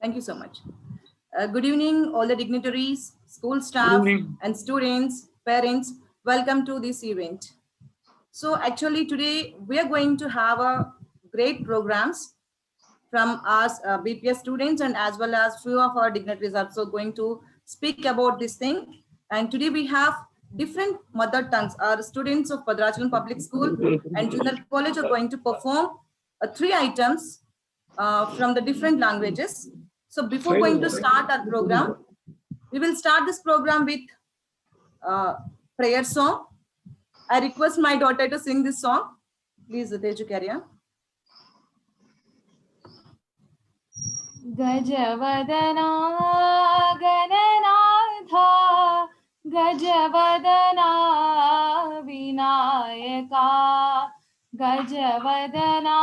Thank you so much. Good evening, all the dignitaries, school Good staff, evening. and students, parents. Welcome to this event. So actually today we are going to have a great programs from us BPS students, and as well as few of our dignitaries are also going to speak about this thing. And today we have different mother tongues. Our students of Bhadrachalam Public School and Junior College are going to perform three items from the different languages. So before going to start our program, we will start this program with prayer song. I request my daughter to sing this song. Please, Teju, carry on. गजवदना Gananatha गजवदना Vinayaka गजवदना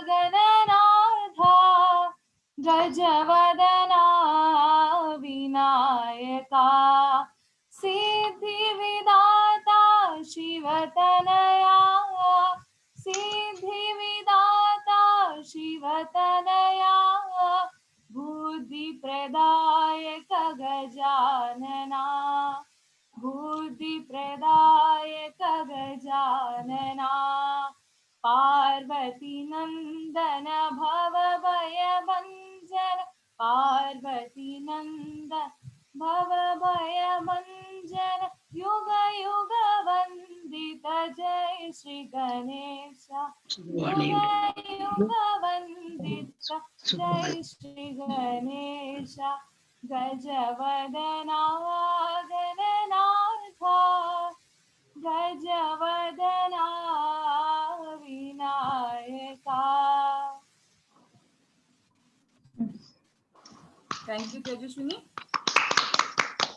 Gananatha गजवदना Vinayaka सिद्धिविदाता शिवतनया सिद्धिविदाता शिवतनया बुद्धिप्रदायक Gajanana बुद्धिप्रदायक Gajanana Parvati नंदन भवभयभञ्जन पार्वती नंदन भवभयभञ्जन युग युग वंदित जय श्री गणेश युग युग वंदित जय Shri Ganesh गजवदना Gananatha गजवदना Vinayaka. Thank you, Tejaswini.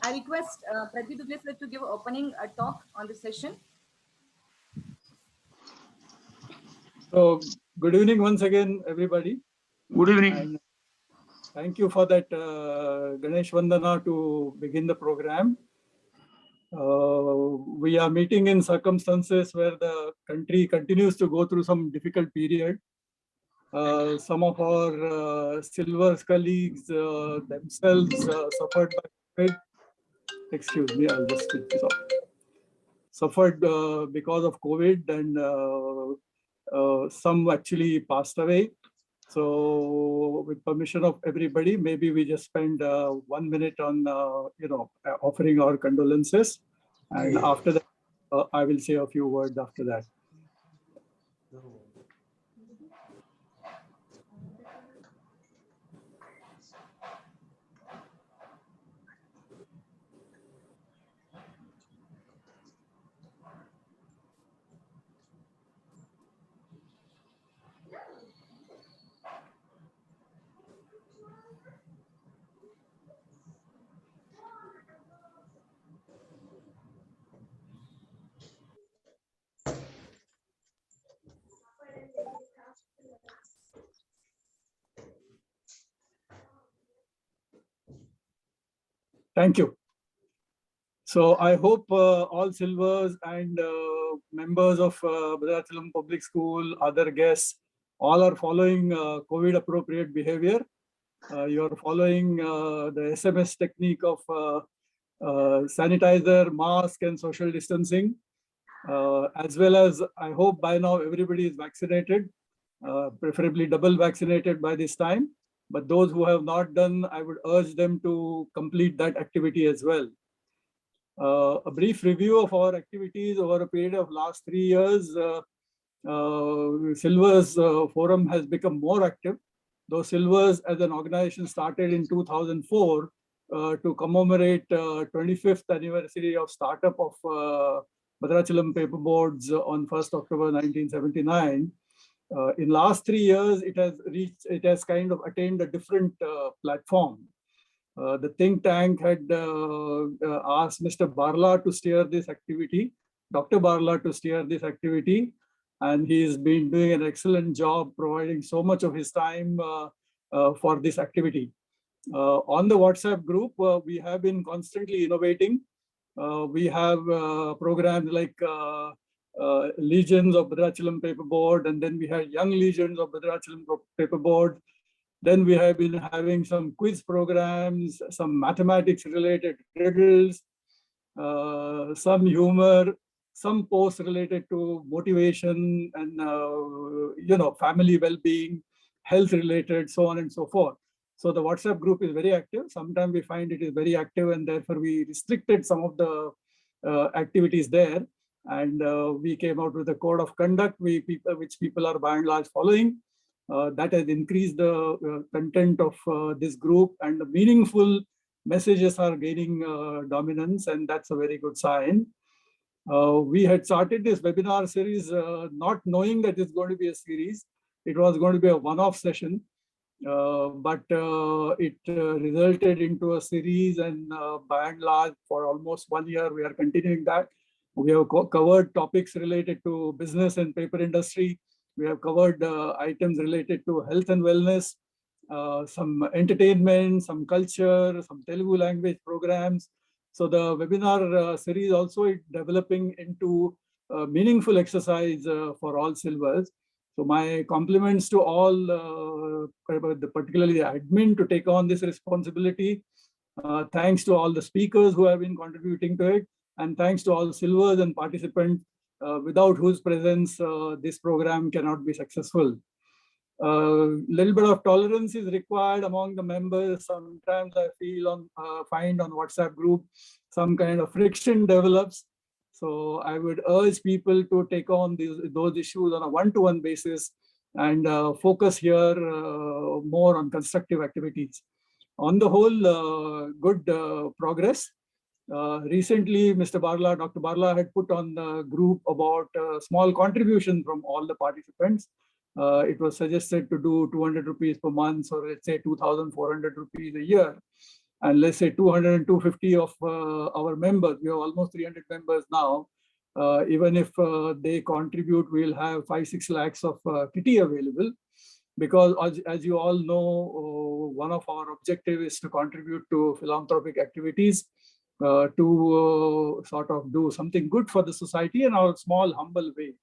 I request Pradeep Dugale to give opening talk on this session. So, good evening once again, everybody. Good evening. And thank you for that Ganesh Vandana to begin the program. We are meeting in circumstances where the country continues to go through some difficult period. Some of our silver colleagues themselves suffered by COVID. Excuse me, I'll just switch this off. Suffered because of COVID, and some actually passed away. So, with permission of everybody, maybe we just spend 1 minute on offering our condolences, and after that, I will say a few words after that. Thank you. So I hope all silvers and members of Bhadrachalam Public School, other guests, all are following COVID appropriate behavior. You are following the SMS technique of sanitizer, mask, and social distancing. As well as, I hope by now everybody is vaccinated, preferably double vaccinated by this time. But those who have not done, I would urge them to complete that activity as well. A brief review of our activities over a period of last 3 years. Silvers Forum has become more active. Though Silvers as an organization started in 2004 to commemorate 25th anniversary of startup of Bhadrachalam Paperboards on 1st October 1979. In last 3 years, it has kind of attained a different platform. The think tank had asked Mr. Barla to steer this activity, Dr. Barla to steer this activity, and he's been doing an excellent job providing so much of his time for this activity. On the WhatsApp group, we have been constantly innovating. We have programs like Legions of Bhadrachalam Paperboard, and then we had Young Legions of Bhadrachalam Paperboard. Then we have been having some quiz programs, some mathematics related riddles, some humor, some posts related to motivation and family well-being, health related, so on and so forth. So the WhatsApp group is very active. Sometimes we find it is very active, and therefore we restricted some of the activities there. And we came out with a code of conduct which people are by and large following. That has increased the content of this group, and the meaningful messages are gaining dominance, and that's a very good sign. We had started this webinar series not knowing that it's going to be a series. It was going to be a one-off session, but it resulted into a series, and by and large, for almost 1 year, we are continuing that. We have covered topics related to business and paper industry. We have covered items related to health and wellness, some entertainment, some culture, some Telugu language programs. So the webinar series also is developing into meaningful exercise for all silvers. So my compliments to all, particularly the admin, to take on this responsibility. Thanks to all the speakers who have been contributing to it, and thanks to all silvers and participants, without whose presence this program cannot be successful. Little bit of tolerance is required among the members. Sometimes I find on WhatsApp group some kind of friction develops. So I would urge people to take on those issues on a one-to-one basis and focus here more on constructive activities. On the whole, good progress. Recently, Dr. Barla had put on the group about small contribution from all the participants. It was suggested to do 200 rupees per month, or let's say 2,400 rupees a year. And let's say 200 and 250 of our members, we have almost 300 members now. Even if they contribute, we'll have 5-6 lakhs of kitty available. Because as you all know, one of our objectives is to contribute to philanthropic activities, to sort of do something good for the society in our small, humble way.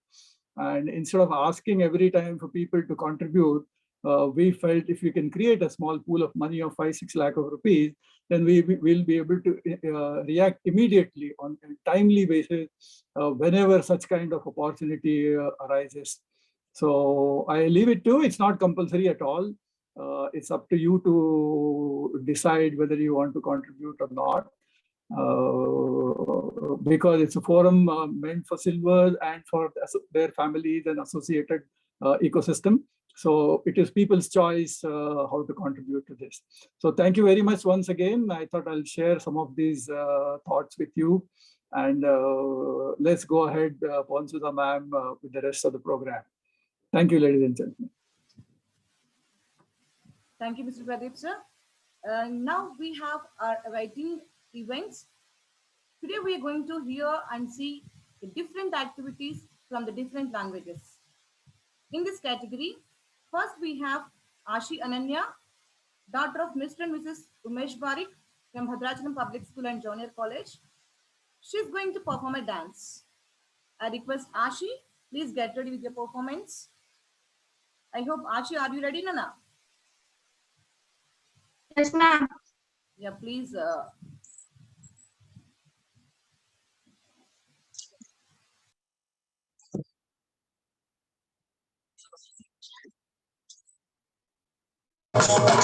And instead of asking every time for people to contribute, we felt if we can create a small pool of money of 5-6 lakh of rupees, then we will be able to react immediately on a timely basis whenever such kind of opportunity arises. So I leave it to, it's not compulsory at all. It's up to you to decide whether you want to contribute or not. Because it's a forum meant for silvers and for their families and associated ecosystem. So it is people's choice how to contribute to this. So thank you very much once again. I thought I'll share some of these thoughts with you. And let's go ahead, Ponsuda ma'am, with the rest of the program. Thank you, ladies and gentlemen. Thank you, Mr. Pradeep, sir. Now we have our writing events. Today we are going to hear and see the different activities from the different languages. In this category, first we have Ashi Ananya, daughter of Mr. and Mrs. Umesh Barik from Bhadrachalam Public School and Junior College. She is going to perform a dance. I request Ashi, please get ready with your performance. I hope, Ashi, are you ready, Nana? Yes, ma'am. Yeah, please. Bye.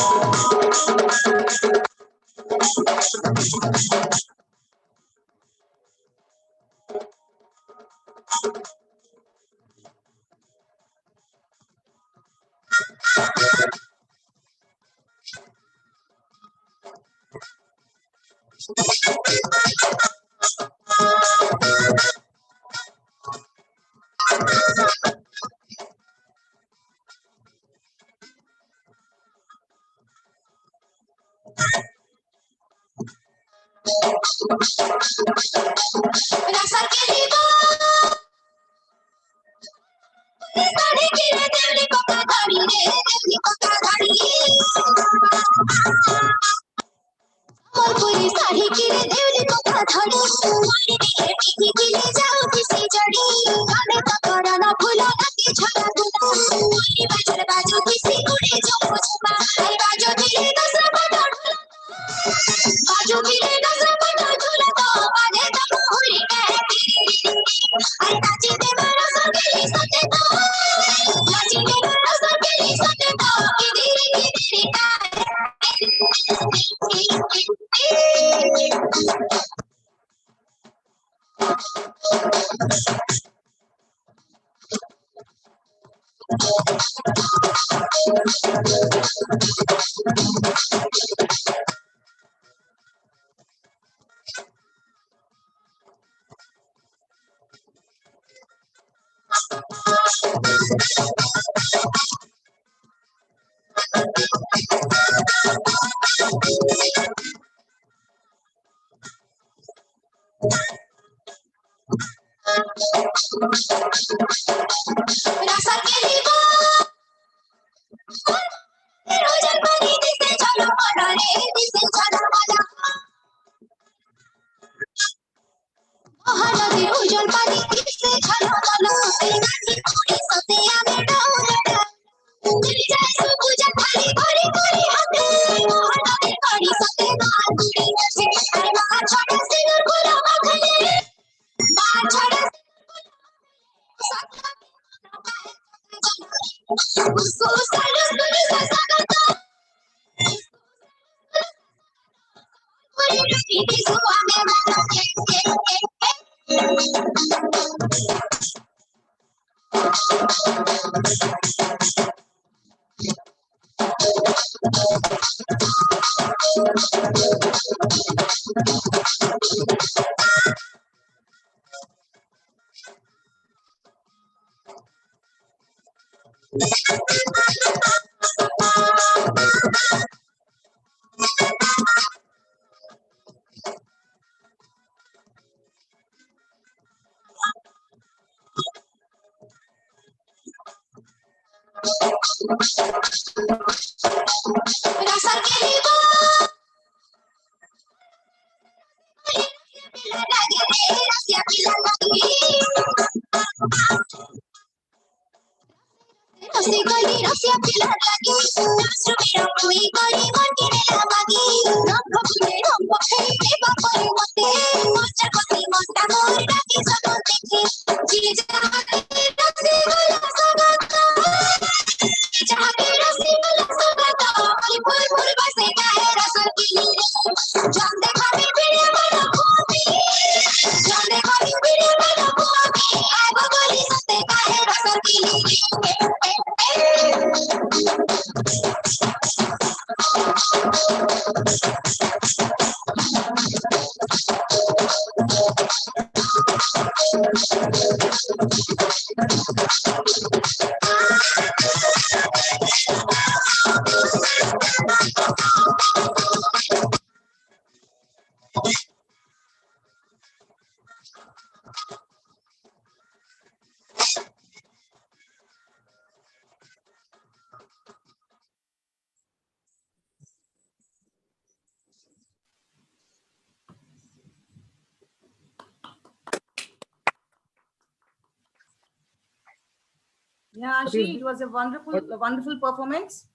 Yeah, What is Ashi, it was a what? wonderful performance.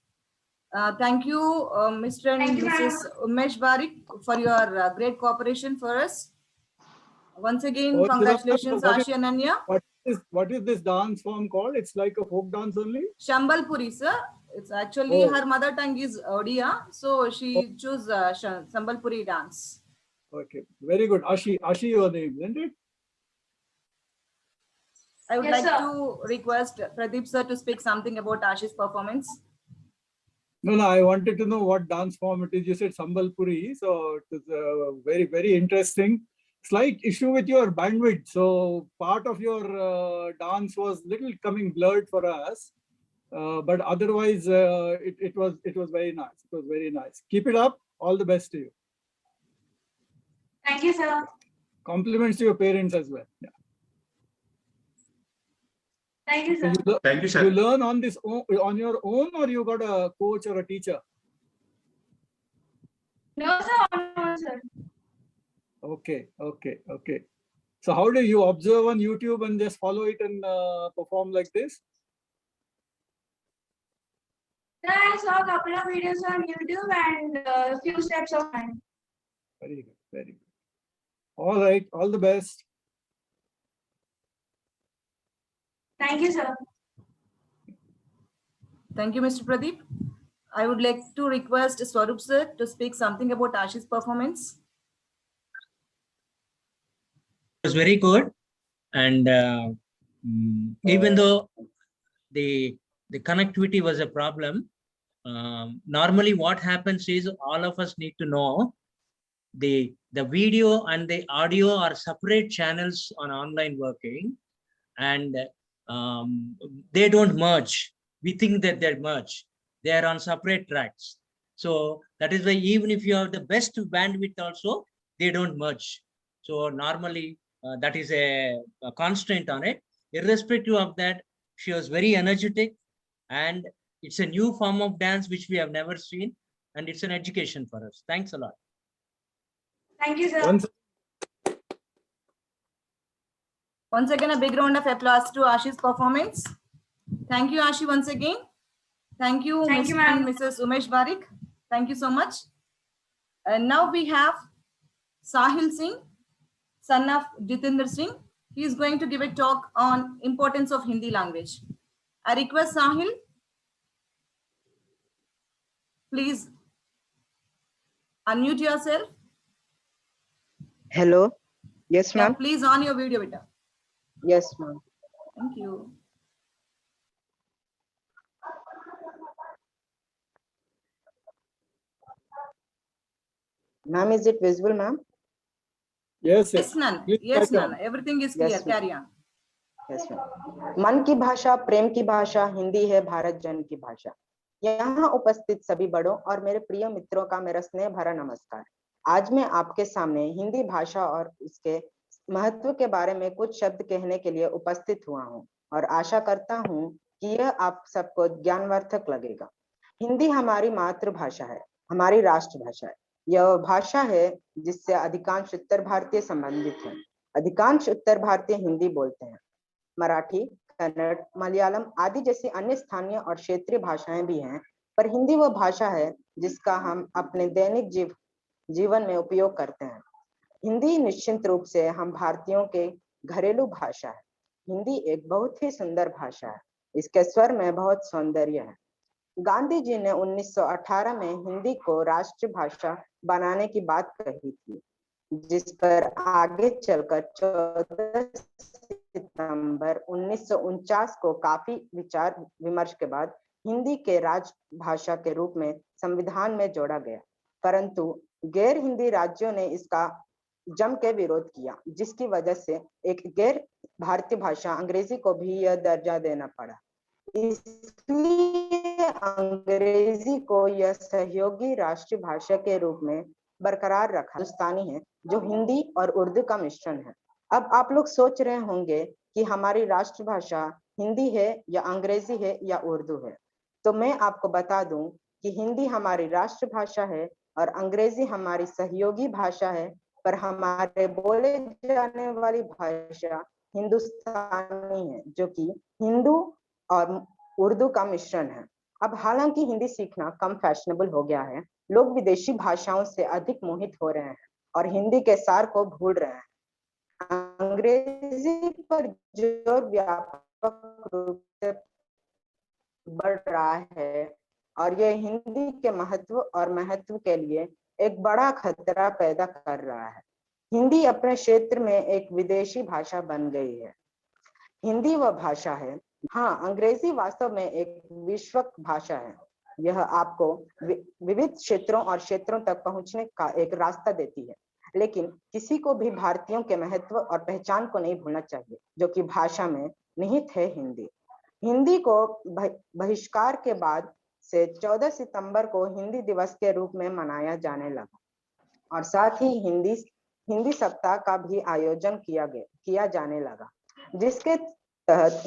Thank you, Mr. and Thank you, ma'am. Mrs. Umesh Barik, for your great cooperation for us. Once again, Oh, congratulations, Ashi and Ananya. what is this dance form called? It's like a folk dance only? Shambalpuri, sir. It's actually Oh. her mother tongue is Odia, so she chose Shambalpuri dance. Okay, very good. Ashi, your name, isn't it? I would Yes, like sir. to request Pradeep sir to speak something about Ashi's performance. No, I wanted to know what dance form it is. You said Sambalpuri, so it is very, very interesting. Slight issue with your bandwidth. So part of your dance was little coming blurred for us, but otherwise it was very nice. It was very nice. Keep it up. All the best to you. Thank you, sir. Compliments to your parents as well. Yeah. Thank you, sir. Thank you, You sir. learn on on your own, or you got a coach or a teacher? No, sir. No, sir. Okay. So how do you observe on YouTube and just follow it and perform like this? Sir, I saw a couple of videos on YouTube and a few steps of mine. Very good, very good. All right, all the best. Thank you, sir. Thank you, Mr. Pradeep. I would like to request Swarup sir to speak something about Ashi's performance. It was very good, and even though the connectivity was a problem, normally what happens is all of us need to know the video and the audio are separate channels on online working, and they don't merge. We think that they're merged. They are on separate tracks. So that is why even if you have the best bandwidth also, they don't merge. So normally that is a constraint on it. Irrespective of that, she was very energetic, and it's a new form of dance which we have never seen, and it's an education for us. Thanks a lot. Thank you, sir. Once again, a big round of applause to Ashi's performance. Thank you, Ashi, once again. Thank you, Thank Mr. you, and ma'am. Mrs. Umesh Barik. Thank you so much. And now we have Sahil Singh, son of Jitendra Singh. He is going to give a talk on importance of Hindi language. I request Sahil, please unmute yourself. Hello. Yes, Yeah, ma'am. please on your video, beta. Yes, ma'am. Thank you. Ma'am, is it visible, ma'am? Yes, Yes, none. Please Yes, carry on. none. Everything is clear. Yes, ma'am. Carry on. Yes, ma'am. मन की भाषा, प्रेम की भाषा, हिंदी है भारत जन की भाषा। यहाँ उपस्थित सभी बड़ों और मेरे प्रिय मित्रों का मेरा स्नेह भरा नमस्कार। आज मैं आपके सामने हिंदी भाषा और इसके महत्व के बारे में कुछ शब्द कहने के लिए उपस्थित हुआ हूँ और आशा करता हूँ कि यह आप सबको ज्ञानवर्धक लगेगा। हिंदी हमारी मातृभाषा है, हमारी राष्ट्रभाषा है। यह भाषा है जिससे अधिकांश उत्तर भारतीय संबंधित हैं। अधिकांश उत्तर भारतीय हिंदी बोलते हैं। मराठी, कन्नड़, मलयालम आदि जैसी अन्य स्थानीय और क्षेत्रीय भाषाएं भी हैं, पर हिंदी वह भाषा है जिसका हम अपने दैनिक जीवन में उपयोग करते हैं। हिंदी निश्चित रूप से हम भारतीयों के घरेलू भाषा है। हिंदी एक बहुत ही सुंदर भाषा है। इसके स्वर में बहुत सौंदर्य है। गांधी जी ने 1918 में हिंदी को राष्ट्रभाषा बनाने की बात कही थी, जिस पर आगे चलकर 14 सितंबर 1949 को काफी विचार विमर्श के बाद हिंदी के राजभाषा के रूप में संविधान में जोड़ा गया, परंतु गैर हिंदी राज्यों ने इसका जम के विरोध किया, जिसकी वजह से एक गैर भारतीय भाषा अंग्रेजी को भी यह दर्जा देना पड़ा। इसलिए अंग्रेजी को यह सहयोगी राष्ट्रीय भाषा के रूप में बरकरार रखा। हिंदुस्तानी है जो हिंदी और उर्दू का मिश्रण है। अब आप लोग सोच रहे होंगे कि हमारी राष्ट्रभाषा हिंदी है या अंग्रेजी है या उर्दू है, तो मैं आपको बता दूं कि हिंदी हमारी राष्ट्रभाषा है और अंग्रेजी हमारी सहयोगी भाषा है, पर हमारे बोले जाने वाली भाषा हिंदुस्तानी है, जो कि हिंदू और उर्दू का मिश्रण है। अब हालांकि हिंदी सीखना कम फैशनेबल हो गया है, लोग विदेशी भाषाओं से अधिक मोहित हो रहे हैं और हिंदी के सार को भूल रहे हैं। अंग्रेजी पर जोर व्यापक रूप से बढ़ रहा है और यह हिंदी के महत्व के लिए एक बड़ा खतरा पैदा कर रहा है। हिंदी अपने क्षेत्र में एक विदेशी भाषा बन गई है। हिंदी वह भाषा है, हाँ, अंग्रेजी वास्तव में एक विश्वक भाषा है। यह आपको विविध क्षेत्रों और क्षेत्रों तक पहुंचने का एक रास्ता देती है, लेकिन किसी को भी भारतीयों के महत्व और पहचान को नहीं भूलना चाहिए, जो कि भाषा में निहित है। हिंदी को बहिष्कार के बाद से 14 सितंबर को हिंदी दिवस के रूप में मनाया जाने लगा और साथ ही हिंदी सप्ताह का भी आयोजन किया जाने लगा, जिसके तहत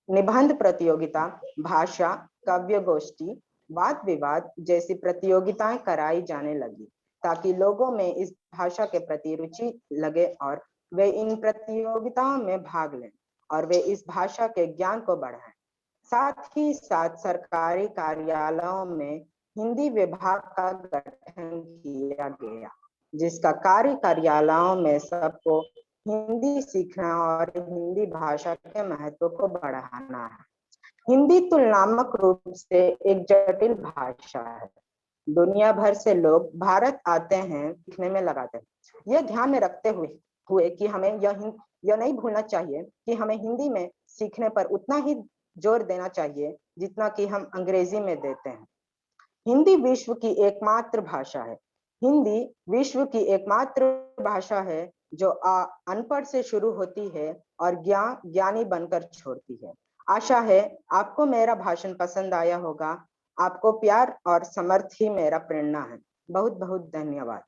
निबंध प्रतियोगिता, भाषा, काव्य गोष्ठी, वाद विवाद जैसी प्रतियोगिताएं कराई जाने लगी, ताकि लोगों में इस भाषा के प्रति रुचि लगे और वे इन प्रतियोगिताओं में भाग लें और वे इस भाषा के ज्ञान को बढ़ाएं। साथ ही साथ सरकारी कार्यालयों में हिंदी विभाग का गठन किया गया, जिसका कार्य कार्यालयों में सबको हिंदी सीखना और हिंदी भाषा के महत्व को बढ़ाना है। हिंदी तुलनात्मक रूप से एक जटिल भाषा है। दुनिया भर से लोग भारत आते हैं, सीखने में लगाते हैं। यह ध्यान में रखते हुए कि हमें यह नहीं भूलना चाहिए कि हमें हिंदी में सीखने पर उतना ही जोर देना चाहिए जितना कि हम अंग्रेजी में देते हैं। हिंदी विश्व की एकमात्र भाषा है। हिंदी विश्व की एकमात्र भाषा है जो अनपढ़ से शुरू होती है और ज्ञानी बनकर छोड़ती है। आशा है आपको मेरा भाषण पसंद आया होगा। आपको प्यार और समर्थ ही मेरा प्रेरणा है। बहुत बहुत धन्यवाद।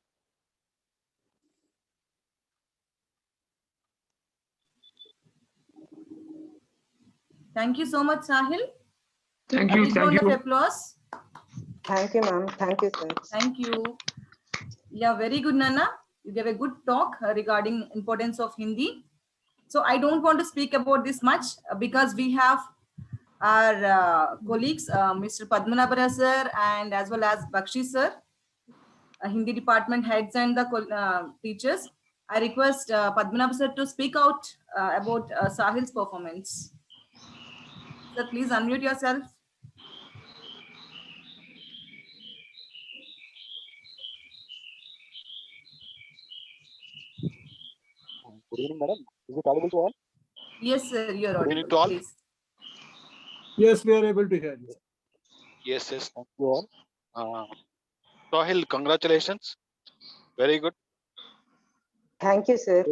Thank you so much, Sahil. Thank A you. big Thank round of you. applause. Thank you, ma'am. Thank you, sir. Thank you. Yeah, very good, Nana. You gave a good talk regarding importance of Hindi. So I don't want to speak about this much because we have our colleagues, Mr. Padmanabhara sir and as well as Bakshi sir, Hindi department heads and the teachers. I request Padmanabh sir to speak out about Sahil's performance. Sir, please unmute yourself. Good evening, madam. Is it audible to all? Yes, sir, you're Good evening audible. to all. Please. Yes, we are able to hear you. Yes, thank you all. Sahil, congratulations. Very good. Thank you, sir.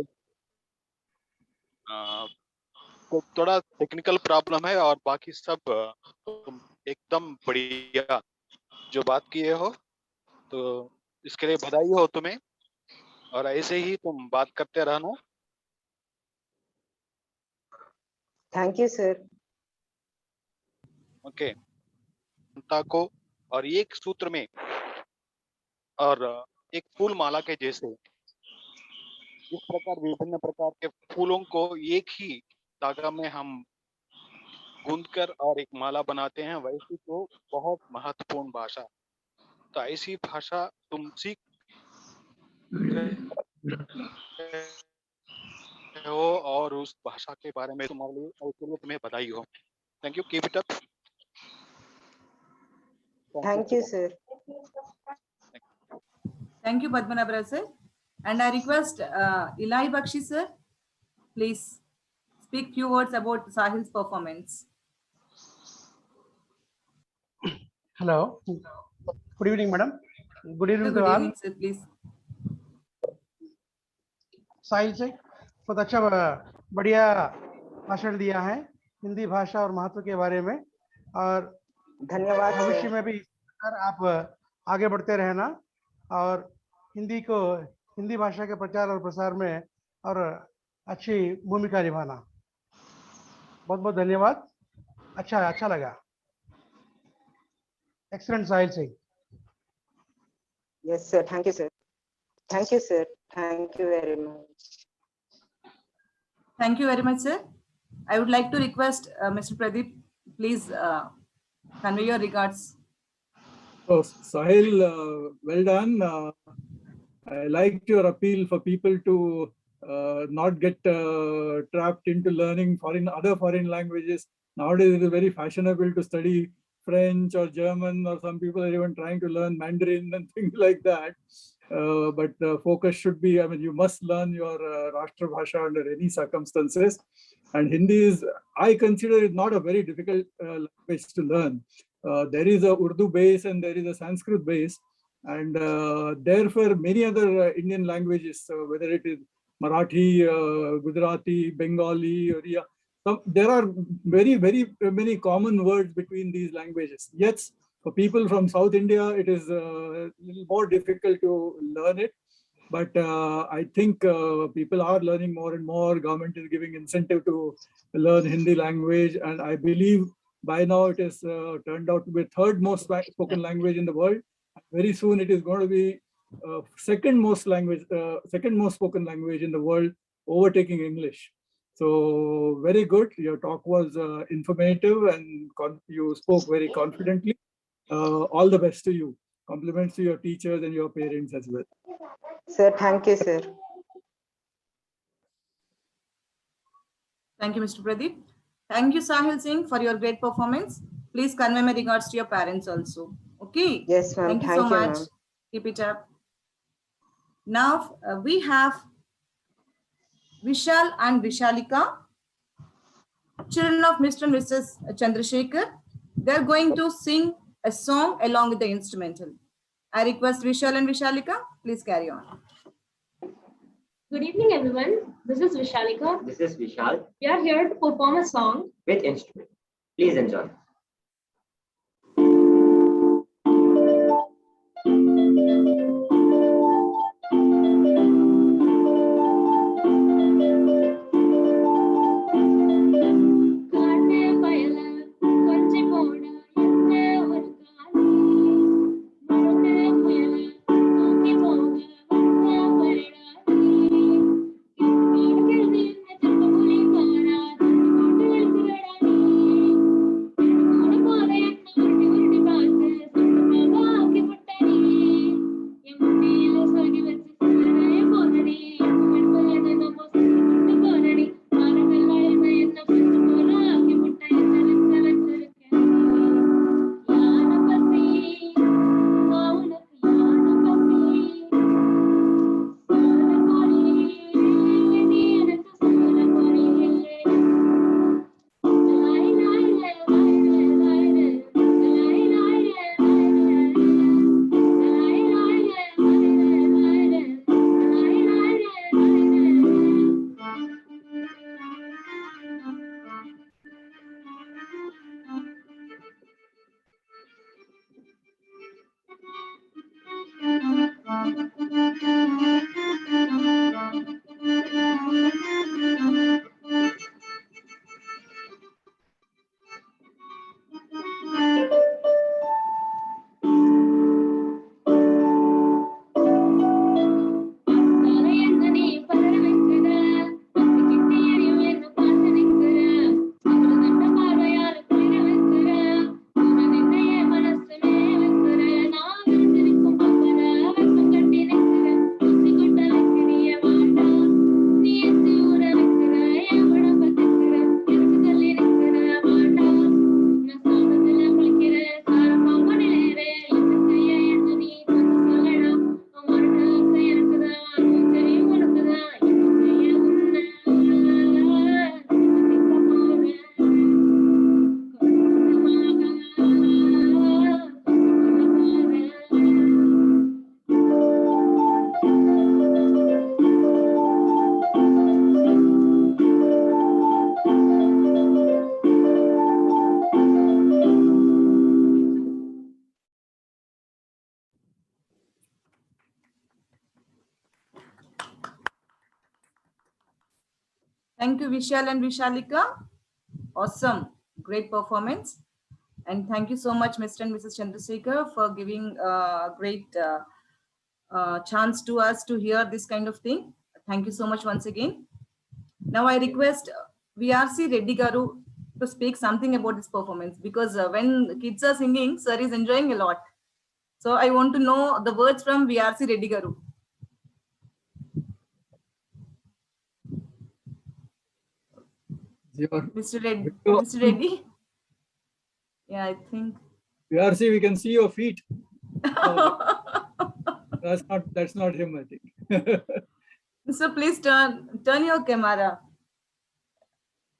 तो थोड़ा technical problem है और बाकी सब तुम एकदम बढ़िया जो बात किए हो, तो इसके लिए बधाई हो तुम्हें और ऐसे ही तुम बात करते रहना। Thank you, sir. ओके, जनता को और एक सूत्र में और एक फूल माला के जैसे इस प्रकार विभिन्न प्रकार के फूलों को एक ही धागा में हम गूंथकर और एक माला बनाते हैं, वैसी तो बहुत महत्वपूर्ण भाषा। तो ऐसी भाषा तुम सीख हो और उस भाषा के बारे में तुम्हारे लिए और उसके लिए तुम्हें बधाई हो। Thank you, keep it up. Thank you, sir. Thank you, Padmanabhara sir. And I request Eli Bakshi sir, please speak few words about Sahil's performance. Hello. Good evening, madam. Good evening Good to all. evening, sir, please. साहिल से बहुत अच्छा बढ़िया भाषण दिया है हिंदी भाषा और महत्व के बारे में, और धन्यवाद भविष्य सर। में भी आप आगे बढ़ते रहना और हिंदी भाषा के प्रचार और प्रसार में और अच्छी भूमिका निभाना। बहुत बहुत धन्यवाद। अच्छा लगा। Excellent Sahil Singh. Yes, sir. Thank you, sir. Thank you, sir. Thank you very much. Thank you very much, sir. I would like to request Mr. Pradeep, please convey your regards. So, Sahil, well done. I liked your appeal for people to not get trapped into learning other foreign languages. Nowadays, it is very fashionable to study French or German, or some people are even trying to learn Mandarin and things like that. But the focus should be, I mean, you must learn your Rashtra Bhasha under any circumstances. And Hindi is, I consider it not a very difficult language to learn. There is a Urdu base and there is a Sanskrit base. And therefore, many other Indian languages, whether it is Marathi, Gujarati, Bengali, Oriya, there are very, very many common words between these languages. Yet, for people from South India, it is a little more difficult to learn it. But I think people are learning more and more. Government is giving incentive to learn Hindi language. And I believe by now it is turned out to be the third most spoken language in the world. Very soon it is going to be second most spoken language in the world, overtaking English. So very good. Your talk was informative and you spoke very confidently. All the best to you. Compliments to your teachers and your parents as well. Sir, thank you, sir. Thank you, Mr. Pradeep. Thank you, Sahil Singh, for your great performance. Please convey my regards to your parents also. Okay. Yes, ma'am. Thank you so Thank you, much. ma'am. Keep it up. Now we have Vishal and Vishalika, children of Mr. and Mrs. Chandrasekhar. They're going to sing a song along with the instrumental. I request Vishal and Vishalika, please carry on. Good evening, everyone. This is Vishalika. This is Vishal We are here to perform a song. with instrument. Please enjoy. காட்டு பயல கொஞ்சி போட என்ன ஒரு காணி மரத்து முயல தூக்கி போக வந்த பரடாடி காடுகிறது என்ன திரும்ப புலி காணா காட்டு எழுதுறடாடி கூட போல என்ன உருட்டி பார்த்து சொந்தமாக ஆக்கி விட்டடி என் முட்டியில சொல்லி வச்சு சிலரைய போனடி கடுப்பல நம்ம சுட்டு போனடி மரமெல்லாம் என்ன பஞ்சு போல ஆக்கி விட்ட என்ன வச்சிருக்கேன் யான பத்தி நான் உனக்கு யான பத்தி சொல்ல போறேன் நீ எனக்கு சொல்ல போறேன் லாய் லாய் லே லாய் லே லாய் லே லாய் லாய் லே லாய் லே லாய் லாய் லே லாய் லே லாய் லே லாய் லாய் பார்த்தாலே என்ன நீ பதற வைக்கிற பத்திக்கிட்டு எரியும் என்ன பார்த்து நிக்கிற அவரு தட்ட பார்வையால குளிர வைக்கிற அவரை நின்னையே மனசுமே வைக்கிற நான் விழுந்து நிற்கும் பக்கற வெப்பம் கட்டி நிக்கிற ஊசி கொட்ட வைக்கிறிய வாண்டா நீ எத்தி ஊற வைக்கிற என் உடம்ப திக்கிற எனக்கு தள்ளி நிக்கிற வாண்டா நான் சாதத்துல குளிக்கிற சாரப்பாம்பு நிலையிற இந்த கைய என்ன நீ வந்து சொல்லடா அவரோட ஆசை எனக்குதான் அதுவும் தெரியும் உனக்குதான் இந்த கைய உன்னை திக்க போறேன் Thank you, Vishal and Vishalika. Awesome. Great performance. And thank you so much, Mr. and Mrs. Chandrasekhar, for giving a great chance to us to hear this kind of thing. Thank you so much once again. Now I request VRC Reddy Garu to speak something about this performance, because when kids are singing, sir is enjoying a lot. So I want to know the words from VRC Reddy Garu. Mr. Reddy. Mr. Reddy? Yeah, I think. VRC, we can see your feet. That's not him, I think. So please turn your camera.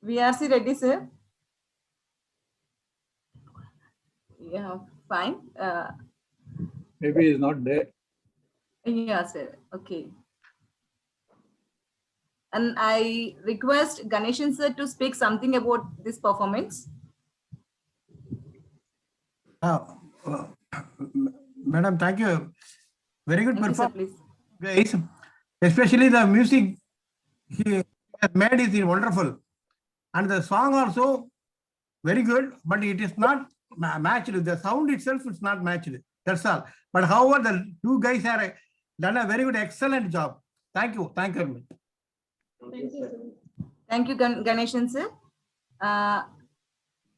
VRC Reddy, sir. Yeah, fine. Maybe he's not there. Yeah, sir. Okay. And I request Ganeshan sir to speak something about this performance. Madam, thank you. Very good Thank you, sir, performance, please. guys. Especially the music he has made is wonderful. And the song also very good, but it is not matched. The sound itself is not matched. That's all. But however, the two guys are done a very good, excellent job. Thank you. Thank you very much. Thank you, sir. Thank you, Ganeshan sir. I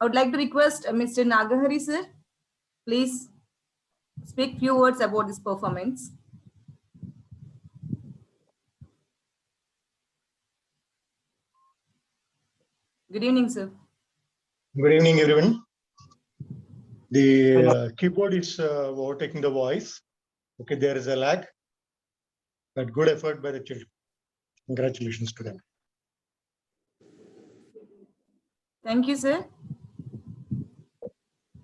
would like to request Mr. Nagahari sir, please speak few words about this performance. Good evening, sir. Good evening, everyone. The keyboard is overtaking the voice. Okay, there is a lag, but good effort by the children. Congratulations to them. Thank you, sir.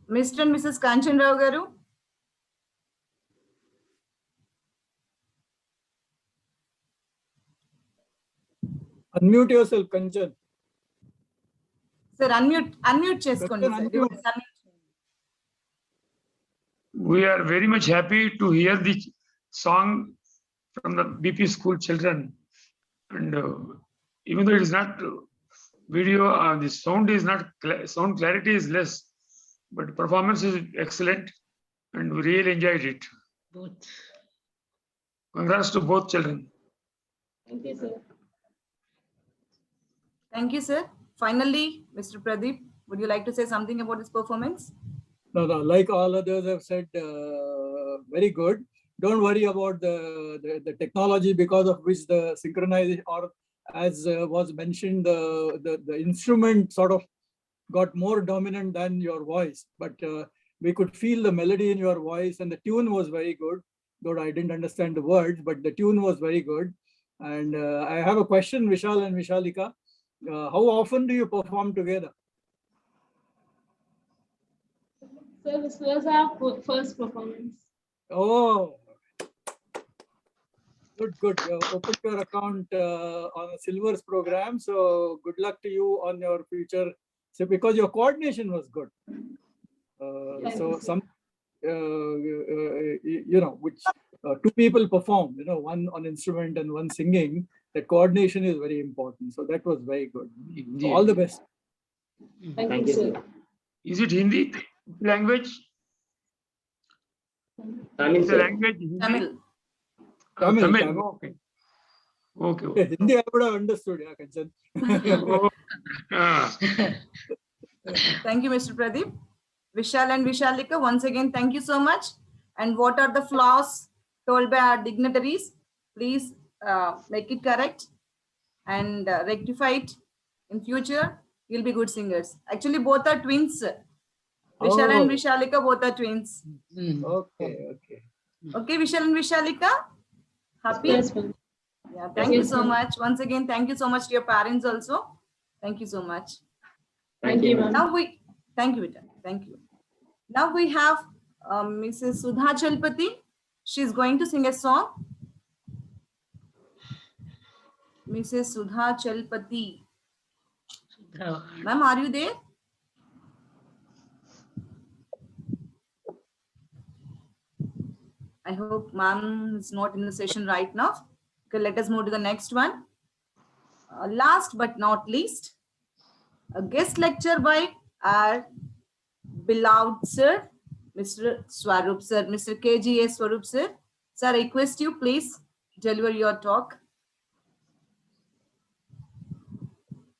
Mr. and Mrs. Kanchan Rao garu. Unmute yourself, Kanchan. Sir, unmute చేసుకోండి sir. Unmute. Device unmute. We are very much happy to hear the song from the BP school children. And even though it is not video, the sound is not, sound clarity is less, but performance is excellent and we really enjoyed it. Congrats to both children. Thank you, sir. Thank you, sir. Finally, Mr. Pradeep, would you like to say something about this performance? No, like all others have said, very good. Don't worry about the technology because of which the synchronization, or as was mentioned, the instrument sort of got more dominant than your voice. But we could feel the melody in your voice, and the tune was very good. Though I didn't understand the words, but the tune was very good. And I have a question, Vishal and Vishalika. How often do you perform together? Sir, this was our first performance. Oh, good. You opened your account on a Silvers program. So good luck to you on your future. So because your coordination was good. So some, which two people perform, one on instrument and one singing. That coordination is very important. So that was very good. So all the best. Thank you, sir. Is it Hindi language? Tamil, The sir. language Hindi? Tamil. Tamil. Okay. Okay. Hindi I would have understood, yeah, Kanchan. Thank you, Mr. Pradeep. Vishal and Vishalika, once again, thank you so much. And what are the flaws told by our dignitaries? Please make it correct and rectify it in future. You'll be good singers. Actually, both are twins. Vishal and Oh. Vishalika, both are twins. Okay. Okay, Vishal and Vishalika, happy? Yes, ma'am. Yeah, thank you Yes, so ma'am. much. Once again, thank you so much to your parents also. Thank you so much. Thank you, ma'am. Now thank you, Vita. Thank you. Now we have Mrs. Sudha Chalpati. She's going to sing a song. Mrs. Sudha Chalpati. Ma'am, are you there? I hope ma'am is not in the session right now. Okay, let us move to the next one. Last but not least, a guest lecture by our beloved sir, Mr. Swarup sir, Mr. KGA Swarup sir. Sir, I request you please deliver your talk.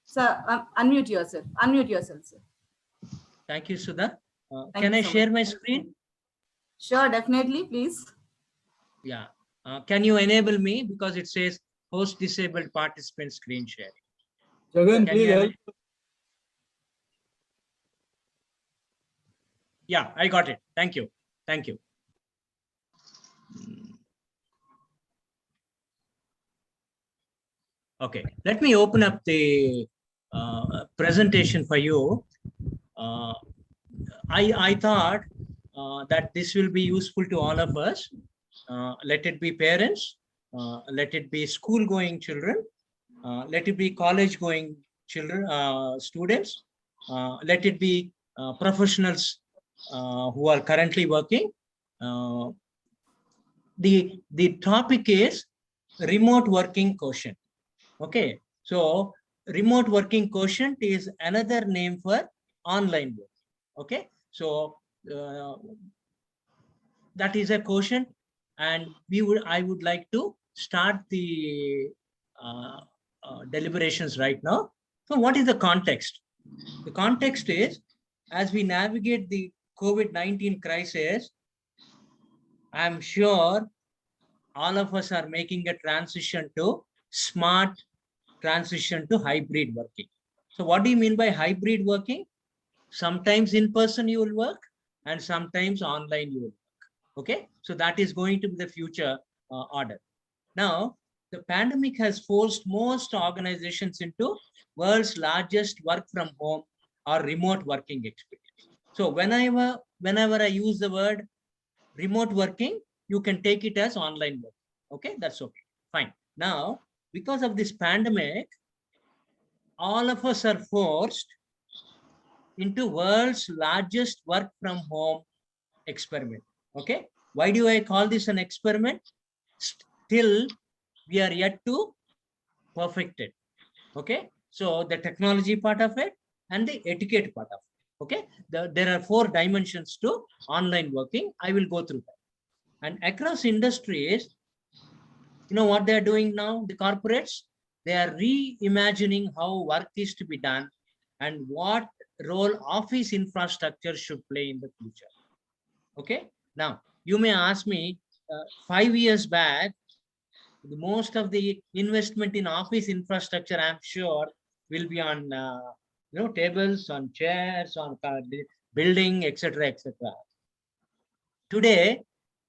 Sir, unmute yourself. Unmute yourself, sir. Thank you, Sudha. Thank Can you I so share much. my screen? Sure, definitely, please. Yeah. Can you enable me, because it says host disabled participant screen share? Jagan, Can please you help. Yeah, I got it. Thank you. Thank you. Okay, let me open up the presentation for you. I thought that this will be useful to all of us. Let it be parents, let it be school going children, let it be college going children, students, let it be professionals who are currently working. The topic is remote working quotient. Okay, so remote working quotient is another name for online work. Okay, so that is a quotient, and I would like to start the deliberations right now. So what is the context? The context is, as we navigate the COVID-19 crisis, I'm sure all of us are making a transition to smart transition to hybrid working. So what do you mean by hybrid working? Sometimes in person you will work and sometimes online you will work. Okay, so that is going to be the future order. Now, the pandemic has forced most organizations into world's largest work from home or remote working experience. So whenever I use the word remote working, you can take it as online work. Okay, that's okay, fine. Now, because of this pandemic, all of us are forced into world's largest work from home experiment. Okay, why do I call this an experiment? Still, we are yet to perfect it. Okay, so the technology part of it and the etiquette part of it. Okay, there are 4 dimensions to online working. I will go through that. And across industries, you know what they are doing now, the corporates? They are reimagining how work is to be done and what role office infrastructure should play in the future. Okay, now you may ask me, 5 years back, most of the investment in office infrastructure, I'm sure, will be on tables, on chairs, on building, etc., etc. Today,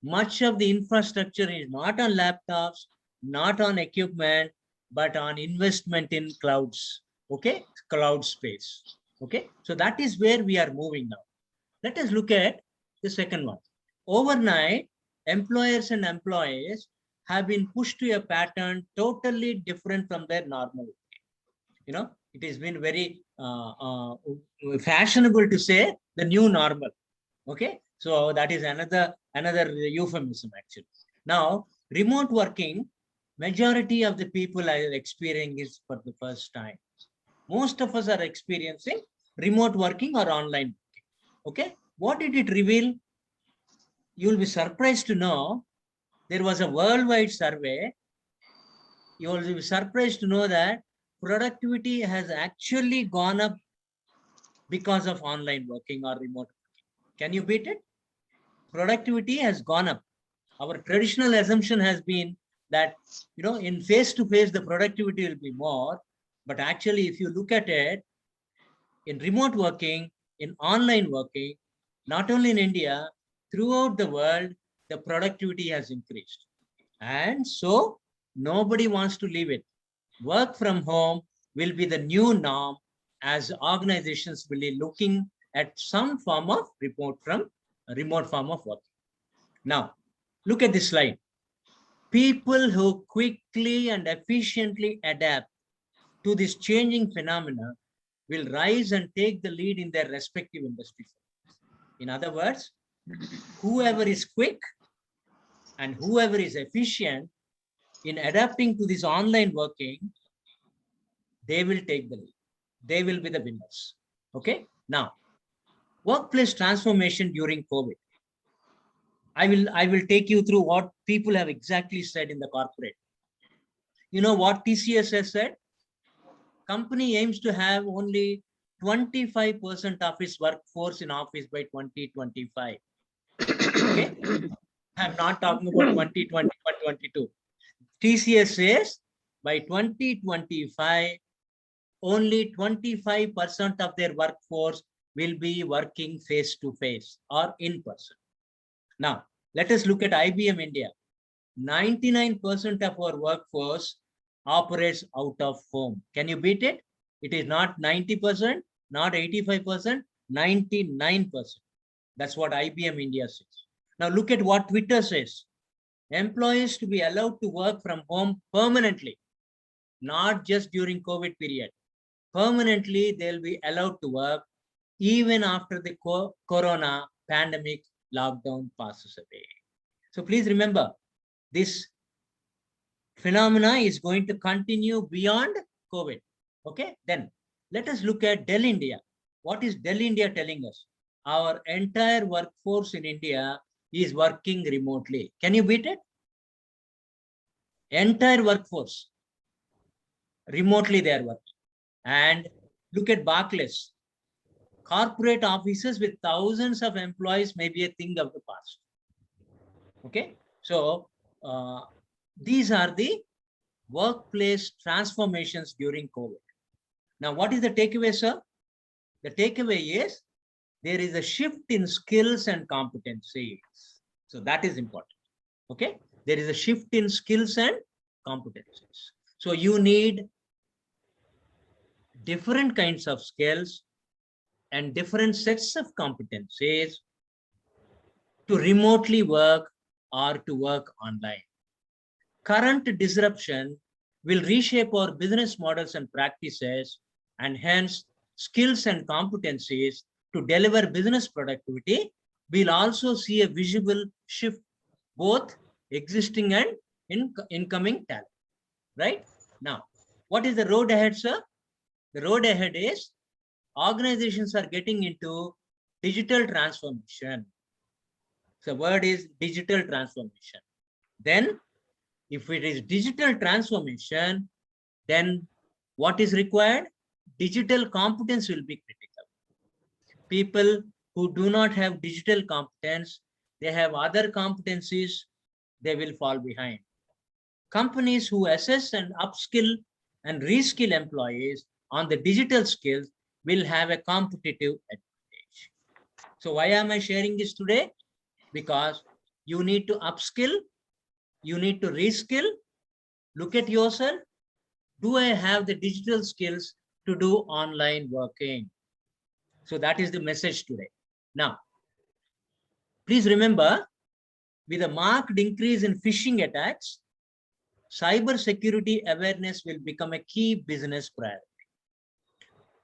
much of the infrastructure is not on laptops, not on equipment, but on investment in clouds. Okay, cloud space. Okay, so that is where we are moving now. Let us look at the second one. Overnight, employers and employees have been pushed to a pattern totally different from their normal. You know, it has been very fashionable to say the new normal. Okay, so that is another euphemism actually. Now, remote working, majority of the people are experiencing it for the first time. Most of us are experiencing remote working or online working. Okay, what did it reveal? You will be surprised to know there was a worldwide survey. You will be surprised to know that productivity has actually gone up because of online working or remote working. Can you beat it? Productivity has gone up. Our traditional assumption has been that, you know, in face-to-face, the productivity will be more. But actually, if you look at it, in remote working, in online working, not only in India, throughout the world, the productivity has increased. And so nobody wants to leave it. Work from home will be the new norm as organizations will be looking at some form of remote form of work. Now, look at this slide. People who quickly and efficiently adapt to this changing phenomena will rise and take the lead in their respective industries. In other words, whoever is quick and whoever is efficient in adapting to this online working, they will take the lead. They will be the winners. Okay. Now, workplace transformation during COVID. I will take you through what people have exactly said in the corporate. You know what TCS has said? Company aims to have only 25% of its workforce in office by 2025. Okay, I'm not talking about 2020, 2022. TCS says by 2025, only 25% of their workforce will be working face-to-face or in person. Now, let us look at IBM India. 99% of our workforce operates out of home. Can you beat it? It is not 90%, not 85%, 99%. That's what IBM India says. Now look at what Twitter says. Employees to be allowed to work from home permanently, not just during COVID period. Permanently, they'll be allowed to work even after the corona pandemic lockdown passes away. So please remember, this phenomena is going to continue beyond COVID. Okay, then let us look at Dell India. What is Dell India telling us? Our entire workforce in India is working remotely. Can you beat it? Entire workforce, remotely they are working. And look at Barclays. Corporate offices with thousands of employees may be a thing of the past. Okay, so these are the workplace transformations during COVID. Now, what is the takeaway, sir? The takeaway is there is a shift in skills and competencies. So that is important. Okay, there is a shift in skills and competencies. So you need different kinds of skills and different sets of competencies to remotely work or to work online. Current disruption will reshape our business models and practices, and hence skills and competencies to deliver business productivity. We'll also see a visible shift, both existing and incoming talent. Right now, what is the road ahead, sir? The road ahead is organizations are getting into digital transformation. So the word is digital transformation. Then if it is digital transformation, then what is required? Digital competence will be critical. People who do not have digital competence, they have other competencies, they will fall behind. Companies who assess and upskill and reskill employees on the digital skills will have a competitive advantage. So why am I sharing this today? Because you need to upskill, you need to reskill, look at yourself. Do I have the digital skills to do online working? So that is the message today. Now, please remember, with a marked increase in phishing attacks, cyber security awareness will become a key business priority.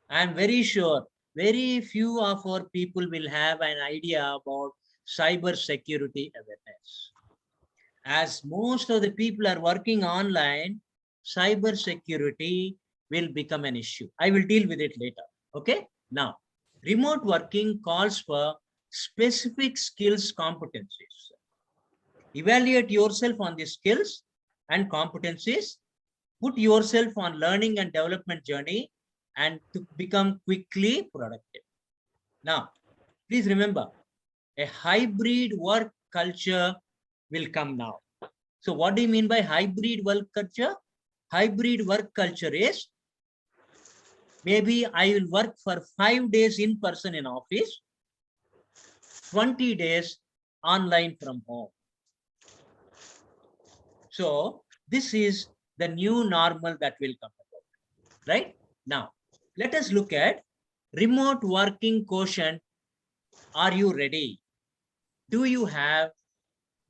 I am very sure very few of our people will have an idea about cyber security awareness. As most of the people are working online, cyber security will become an issue. I will deal with it later. Okay. Now, remote working calls for specific skills competencies. Evaluate yourself on the skills and competencies. Put yourself on learning and development journey and to become quickly productive. Now, please remember, a hybrid work culture will come now. So what do you mean by hybrid work culture? Hybrid work culture is maybe I will work for 5 days in person in office, 20 days online from home. So this is the new normal that will come about, right? Now, let us look at remote working quotient. Are you ready? Do you have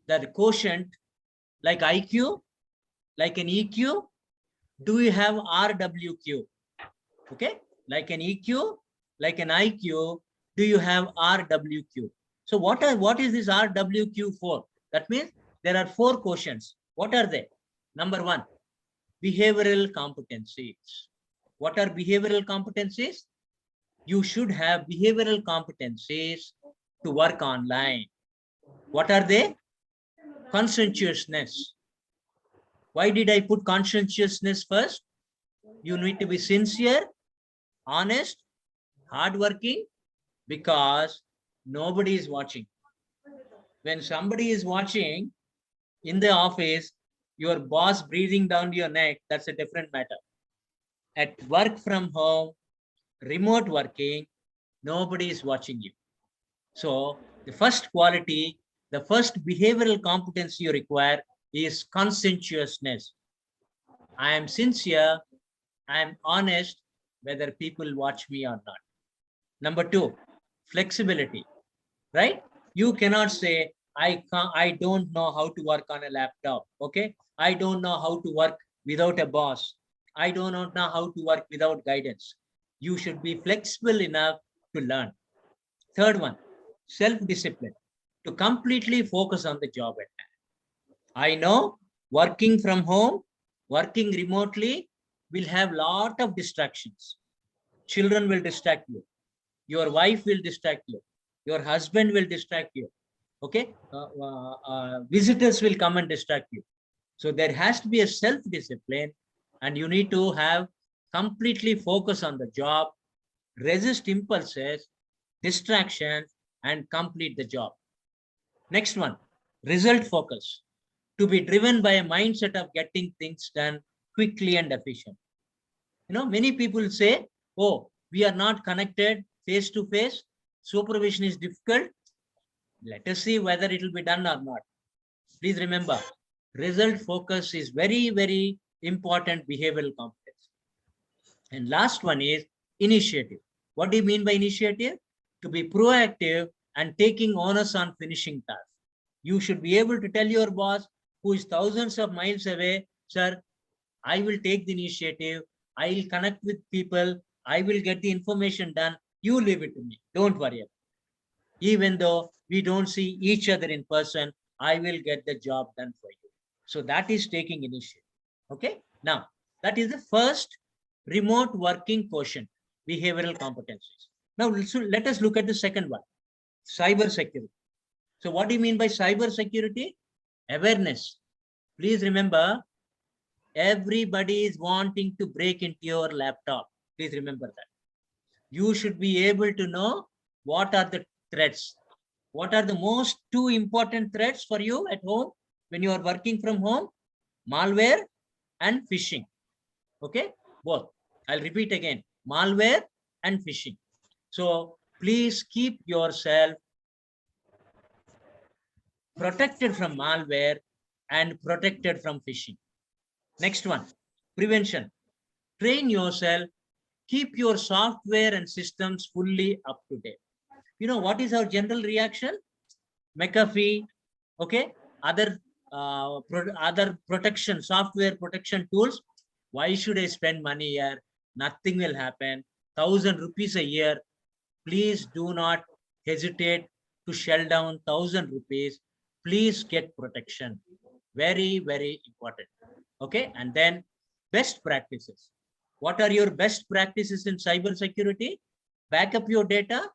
the quotient like IQ, like an EQ? Do you have RWQ? Okay, like an EQ, like an IQ, do you have RWQ? So what is this RWQ for? That means there are 4 quotients. What are they? Number 1, behavioral competencies. What are behavioral competencies? You should have behavioral competencies to work online. What are they? Conscientiousness. Why did I put conscientiousness first? You need to be sincere, honest, hardworking, because nobody is watching. When somebody is watching in the office, your boss breathing down your neck, that's a different matter. At work from home, remote working, nobody is watching you. So the first quality, the first behavioral competence you require is conscientiousness. I am sincere, I am honest, whether people watch me or not. Number 2, flexibility, right? You cannot say, I don't know how to work on a laptop, okay? I don't know how to work without a boss. I don't know how to work without guidance. You should be flexible enough to learn. Third one, self-discipline, to completely focus on the job at hand. I know working from home, working remotely will have a lot of distractions. Children will distract you. Your wife will distract you. Your husband will distract you. Okay. Visitors will come and distract you. So there has to be a self-discipline, and you need to have completely focus on the job, resist impulses, distractions, and complete the job. Next one, result focus, to be driven by a mindset of getting things done quickly and efficient. You know, many people say, oh, we are not connected face to face, supervision is difficult. Let us see whether it will be done or not. Please remember, result focus is very, very important behavioral competence. And last one is initiative. What do you mean by initiative? To be proactive and taking onus on finishing tasks. You should be able to tell your boss, who is thousands of miles away, sir, I will take the initiative. I will connect with people. I will get the information done. You leave it to me. Don't worry about it. Even though we don't see each other in person, I will get the job done for you. So that is taking initiative. Okay. Now, that is the first remote working quotient, behavioral competencies. Now, let us look at the second one, cyber security. So what do you mean by cyber security? Awareness. Please remember, everybody is wanting to break into your laptop. Please remember that. You should be able to know what are the threats. What are the most two important threats for you at home when you are working from home? Malware and phishing. Okay, both. I'll repeat again, malware and phishing. So please keep yourself protected from malware and protected from phishing. Next one, prevention. Train yourself, keep your software and systems fully up to date. You know, what is our general reaction? McAfee, okay, other protection, software protection tools. Why should I spend money here? Nothing will happen. 1,000 rupees a year. Please do not hesitate to shell down 1,000 rupees. Please get protection. Very, very important. Okay, and then best practices. What are your best practices in cyber security? Back up your data.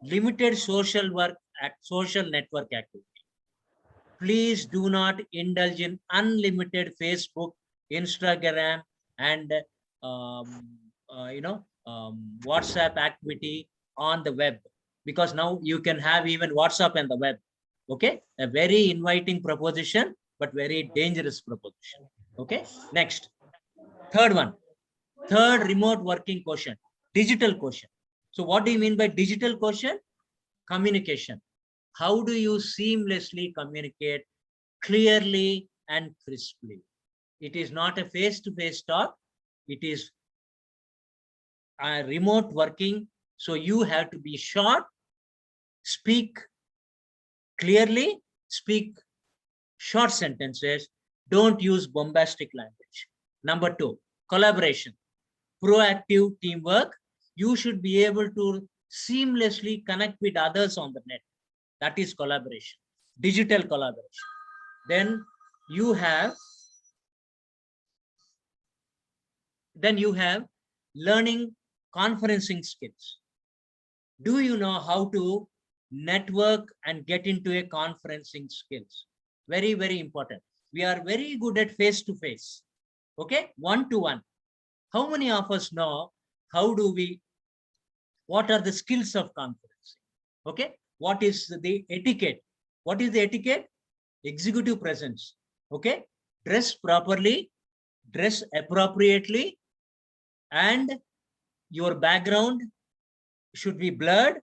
Limited social network activity. Please do not indulge in unlimited Facebook, Instagram, and WhatsApp activity on the web, because now you can have even WhatsApp on the web. Okay, a very inviting proposition, but very dangerous proposition. Okay, next, third one, third remote working quotient, digital quotient. So what do you mean by digital quotient? Communication. How do you seamlessly communicate clearly and crisply? It is not a face-to-face talk. It is a remote working. So you have to be short, speak clearly, speak short sentences. Don't use bombastic language. Number two, collaboration, proactive teamwork. You should be able to seamlessly connect with others on the net. That is collaboration, digital collaboration. Then you have learning conferencing skills. Do you know how to network and get into a conferencing skills? Very, very important. We are very good at face-to-face. Okay, one-to-one. How many of us know what are the skills of conferencing? Okay, what is the etiquette? What is the etiquette? Executive presence. Okay, dress properly, dress appropriately, and your background should be blurred,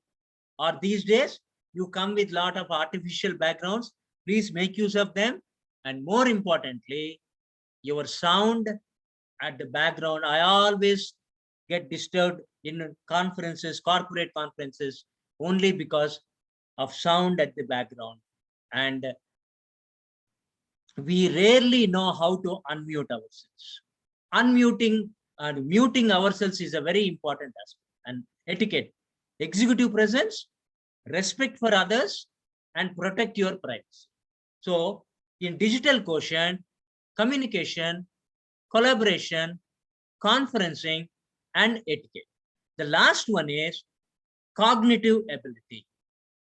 or these days you come with a lot of artificial backgrounds. Please make use of them. And more importantly, your sound at the background. I always get disturbed in conferences, corporate conferences, only because of sound at the background. And we rarely know how to unmute ourselves. Unmuting and muting ourselves is a very important aspect. And etiquette, executive presence, respect for others, and protect your privacy. So in digital quotient, communication, collaboration, conferencing, and etiquette. The last one is cognitive ability.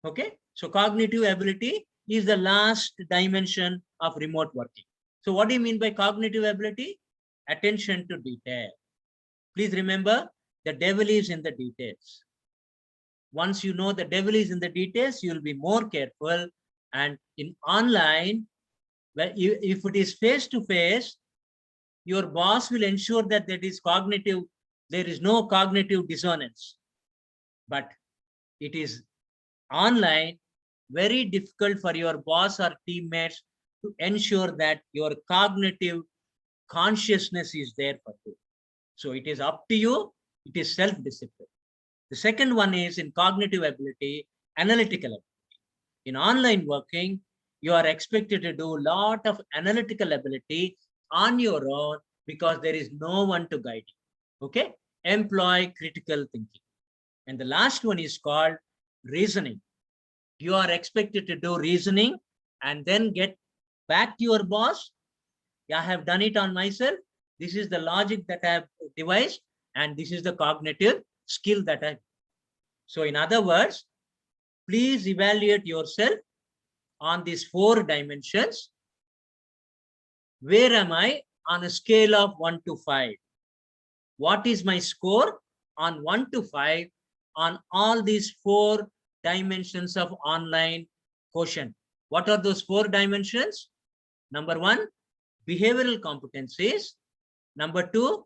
Okay, so cognitive ability is the last dimension of remote working. So what do you mean by cognitive ability? Attention to detail. Please remember, the devil is in the details. Once you know the devil is in the details, you'll be more careful. And in online, if it is face-to-face, your boss will ensure that there is no cognitive dissonance. But it is online, very difficult for your boss or teammates to ensure that your cognitive consciousness is there for you. So it is up to you. It is self-discipline. The second one is in cognitive ability, analytical ability. In online working, you are expected to do a lot of analytical ability on your own because there is no one to guide you. Okay? Employ critical thinking. And the last one is called reasoning. You are expected to do reasoning and then get back to your boss. I have done it on myself. This is the logic that I have devised, and this is the cognitive skill that I have. So in other words, please evaluate yourself on these 4 dimensions. Where am I on a scale of 1 to 5? What is my score on 1 to 5 on all these 4 dimensions of online quotient? What are those 4 dimensions? Number 1, behavioral competencies. Number 2,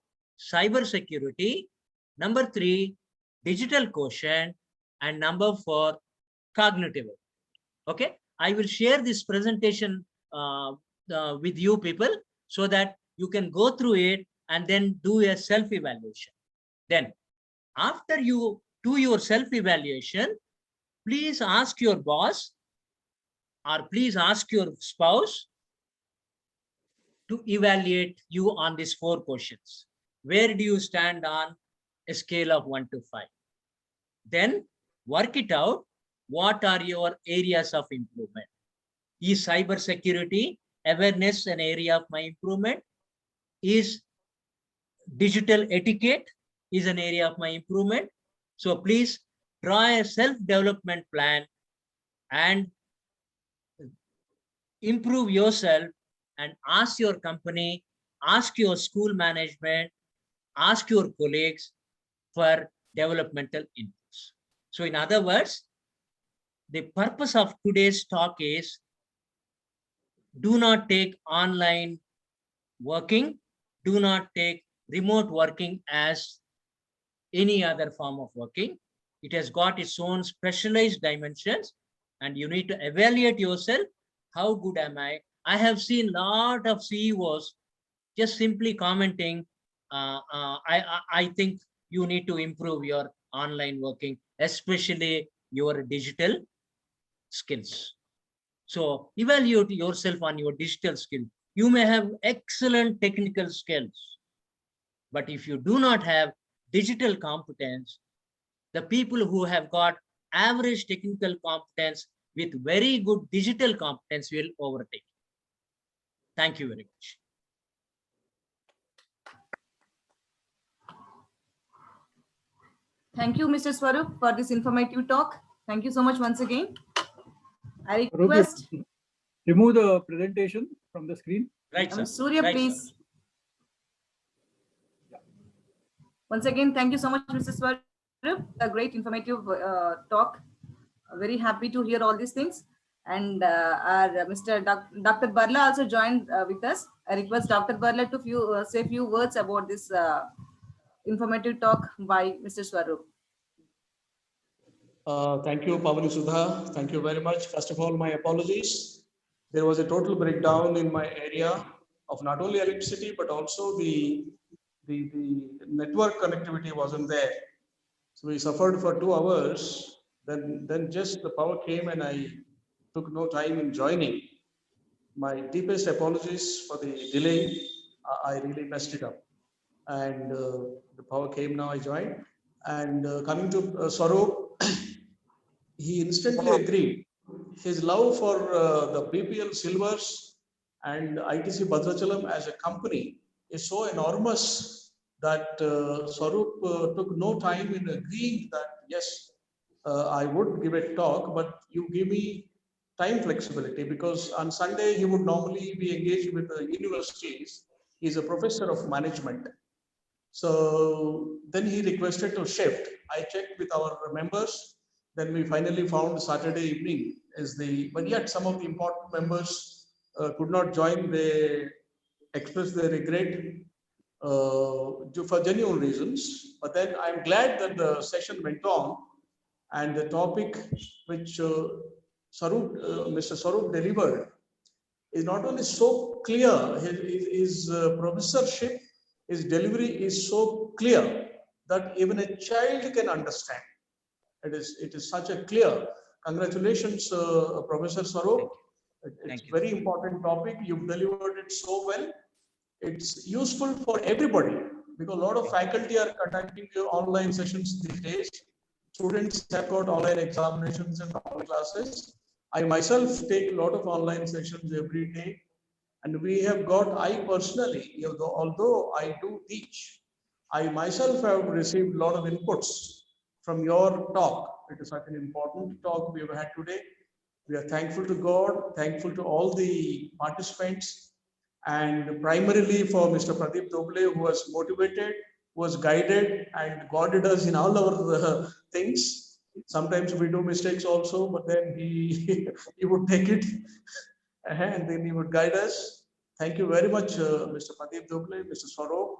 cyber security. Number 3, digital quotient. And number 4, cognitive. Okay, I will share this presentation with you people so that you can go through it and then do a self-evaluation. Then after you do your self-evaluation, please ask your boss or please ask your spouse to evaluate you on these 4 questions. Where do you stand on a scale of 1 to 5? Then work it out. What are your areas of improvement? Is cyber security awareness an area of my improvement? Is digital etiquette is an area of my improvement? So please draw a self-development plan and improve yourself and ask your company, ask your school management, ask your colleagues for developmental inputs. So in other words, the purpose of today's talk is do not take online working, do not take remote working as any other form of working. It has got its own specialized dimensions and you need to evaluate yourself. How good am I? I have seen a lot of CEOs just simply commenting, I think you need to improve your online working, especially your digital skills. So evaluate yourself on your digital skill. You may have excellent technical skills, but if you do not have digital competence, the people who have got average technical competence with very good digital competence will overtake. Thank you very much. Thank you, Mr. Swarup, for this informative talk. Thank you so much once again. I request remove the presentation from the screen. Right, sir. Surya, Right, please. sir. Once again, thank you so much, Mr. Swarup. A great informative talk. Very happy to hear all these things. And our Mr. Dr. Barla also joined with us. I request Dr. Barla to say a few words about this informative talk by Mr. Swarup. Thank you, Pavani Sudha. Thank you very much. First of all, my apologies. There was a total breakdown in my area of not only electricity, but also the network connectivity wasn't there. So we suffered for 2 hours. Then just the power came and I took no time in joining. My deepest apologies for the delay. I really messed it up. And the power came, now I joined. And coming to Swarup, he instantly agreed. His love for the BPL Silvers and ITC Bhadrachalam as a company is so enormous that Swarup took no time in agreeing that, yes, I would give a talk, but you give me time flexibility, because on Sunday he would normally be engaged with the universities. He's a professor of management. So then he requested to shift. I checked with our members. Then we finally found Saturday evening is but yet some of the important members could not join. They expressed their regret for genuine reasons. But then I'm glad that the session went on. And the topic which Mr. Sarup delivered is not only so clear, his professorship, his delivery is so clear that even a child can understand. It is such a clear. Congratulations, Professor Sarup. It's a very important topic. You've delivered it so well. It's useful for everybody because a lot of faculty are conducting online sessions these days. Students have got online examinations and online classes. I myself take a lot of online sessions every day. And we have got, I personally, although I do teach, I myself have received a lot of inputs from your talk. It is such an important talk we have had today. We are thankful to God, thankful to all the participants, and primarily for Mr. Pradeep Doble, who was motivated, who was guided and guided us in all our things. Sometimes we do mistakes also, but then he would take it and then he would guide us. Thank you very much, Mr. Pradeep Doble, Mr. Saurabh,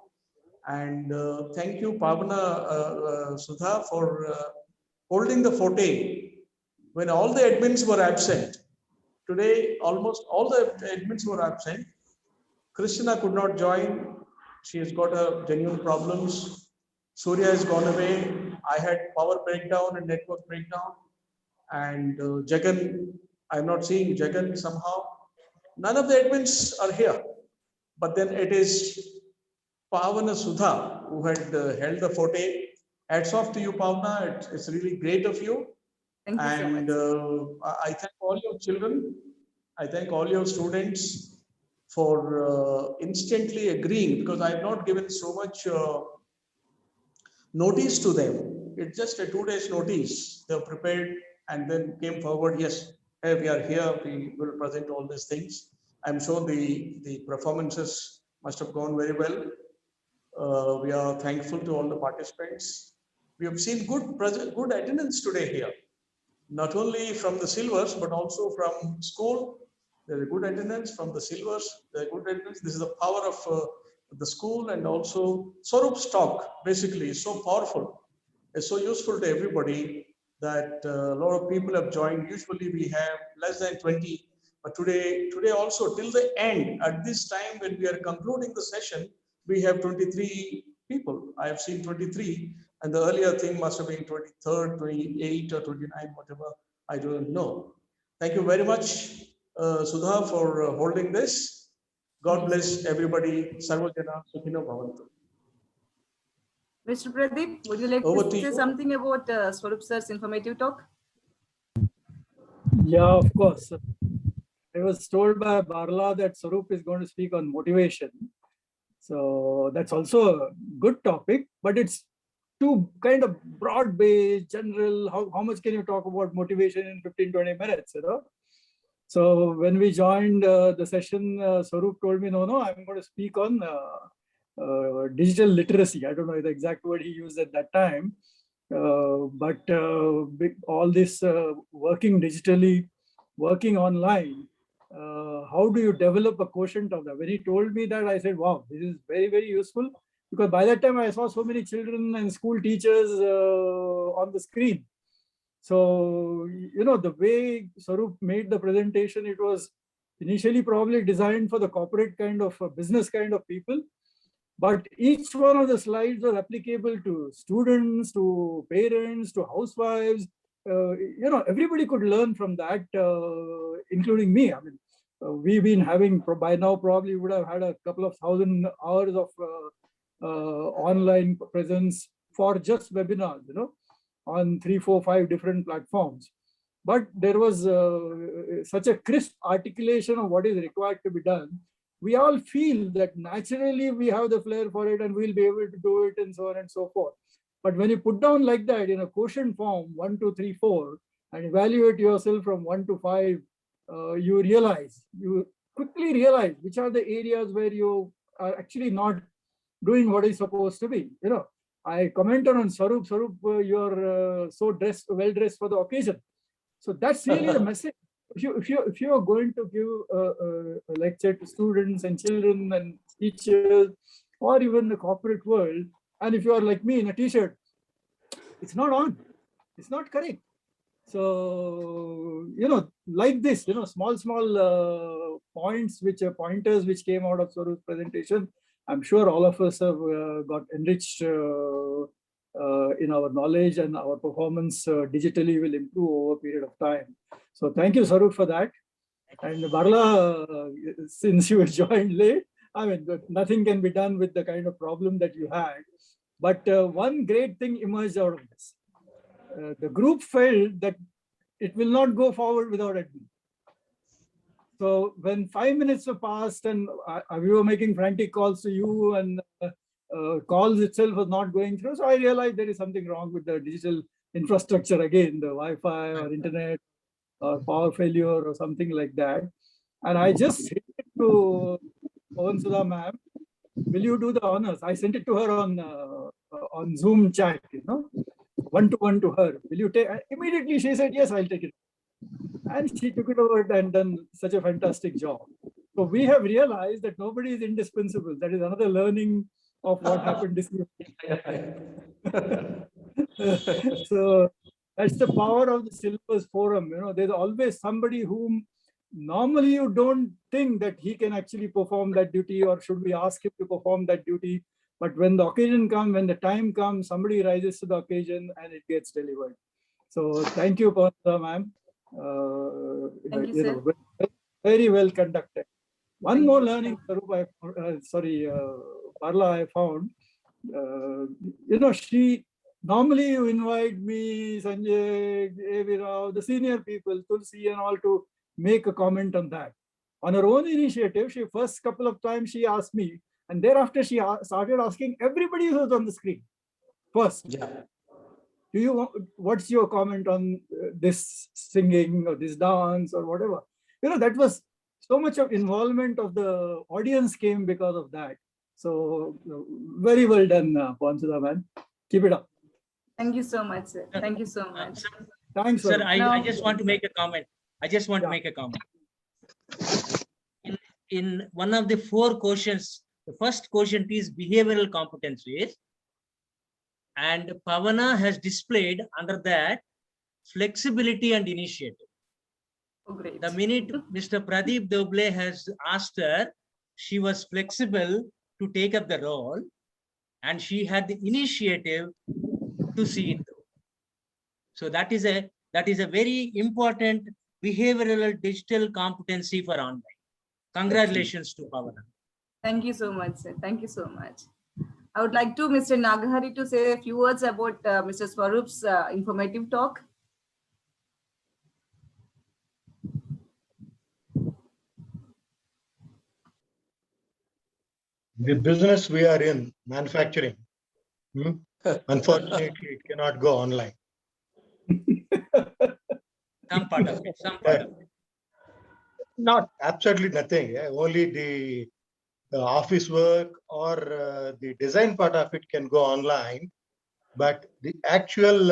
and thank you, Pavana Sudha, for holding the forte when all the admins were absent. Today, almost all the admins were absent. Krishna could not join. She has got her genuine problems. Surya has gone away. I had power breakdown and network breakdown. And Jagan, I'm not seeing Jagan somehow. None of the admins are here. But then it is Pavana Sudha who had held the forte. Hats off to you, Pavana. It's really great of you. Thank you so much. I thank all your children. I thank all your students for instantly agreeing, because I have not given so much notice to them. It's just a 2 days notice. They were prepared and then came forward. Yes, hey, we are here. We will present all these things. I'm sure the performances must have gone very well. We are thankful to all the participants. We have seen good attendance today here. Not only from the silvers, but also from school. There is good attendance from the silvers. There is good attendance. This is the power of the school, and also Saurabh's talk basically is so powerful. It's so useful to everybody that a lot of people have joined. Usually we have less than 20, but today also till the end, at this time when we are concluding the session, we have 23 people. I have seen 23, and the earlier thing must have been 23rd, 28 or 29, whatever, I don't know. Thank you very much, Sudha, for holding this. God bless everybody. Sarvajana Sukhino Bhavantu. Mr. Pradeep, would you like Over to to say you. something about Swarup sir's informative talk? Yeah, of course. I was told by Barla that Sarup is going to speak on motivation. So that's also a good topic, but it's too kind of broad-based, general. How much can you talk about motivation in 15-20 minutes, you know? So when we joined the session, Sarup told me, no, I'm going to speak on digital literacy. I don't know the exact word he used at that time, but all this working digitally, working online, how do you develop a quotient of that? When he told me that, I said, wow, this is very, very useful, because by that time I saw so many children and school teachers on the screen. So, you know, the way Sarup made the presentation, it was initially probably designed for the corporate kind of business kind of people, but each one of the slides was applicable to students, to parents, to housewives. You know, everybody could learn from that, including me. I mean, we've been having, by now probably would have had a couple of thousand hours of online presence for just webinars, you know, on 3, 4, 5 different platforms. But there was such a crisp articulation of what is required to be done. We all feel that naturally we have the flair for it and we'll be able to do it and so on and so forth. But when you put down like that in a quotient form, 1, 2, 3, 4, and evaluate yourself from 1 to 5, you quickly realize which are the areas where you are actually not doing what is supposed to be. You know, I commented on Sarup, you're so well dressed for the occasion. So that's really the message. If you are going to give a lecture to students and children and teachers, or even the corporate world, and if you are like me in a t-shirt, it's not on. It's not correct. So, like this, small points, pointers which came out of Swarup's presentation, I'm sure all of us have got enriched in our knowledge, and our performance digitally will improve over a period of time. So thank you, Swarup, for that. And Barla, since you joined late, I mean, nothing can be done with the kind of problem that you had. But one great thing emerged out of this. The group felt that it will not go forward without admin. So when 5 minutes were passed and we were making frantic calls to you, and calls itself was not going through, so I realized there is something wrong with the digital infrastructure again, the Wi-Fi or internet or power failure or something like that. And I just sent it to Pawan Sudha ma'am. Will you do the honors? I sent it to her on Zoom chat, one-to-one to her. Will you take? Immediately she said, yes, I'll take it. And she took it over and done such a fantastic job. So we have realized that nobody is indispensable. That is another learning of what happened this year. So that's the power of the Syllabus Forum. There's always somebody whom normally you don't think that he can actually perform that duty, or should we ask him to perform that duty. But when the occasion comes, when the time comes, somebody rises to the occasion and it gets delivered. So thank you, Pawan ma'am. Thank you, sir. Very well conducted. One more learning, Sarup, Barla, I found. She normally you invite me, Sanjay, A.V. Rao, the senior people, Tulsi and all, to make a comment on that. On her own initiative, she first couple of times she asked me, and thereafter she started asking everybody who's on the screen first. Yeah. What's your comment on this singing or this dance or whatever? That was so much of involvement of the audience came because of that. So very well done, Pawan Sudha man. Keep it up. Thank you so much, sir. Thank you so much. Thanks, Sir, sir. I just want to make a comment. To make a comment. In one of the 4 questions, the first quotient is behavioral competencies. And Pavana has displayed under that flexibility and initiative. Oh, great. The minute Mr. Pradeep Doble has asked her, she was flexible to take up the role, and she had the initiative to see it through. So that is a very important behavioral digital competency for online. Congratulations to Pavana. Thank you so much, sir. Thank you so much. I would like to Mr. Nagahari to say a few words about Mr. Swarup's informative talk. The business we are in, manufacturing, unfortunately, it cannot go online. Some part of it. Not absolutely nothing. Only the office work or the design part of it can go online, but the actual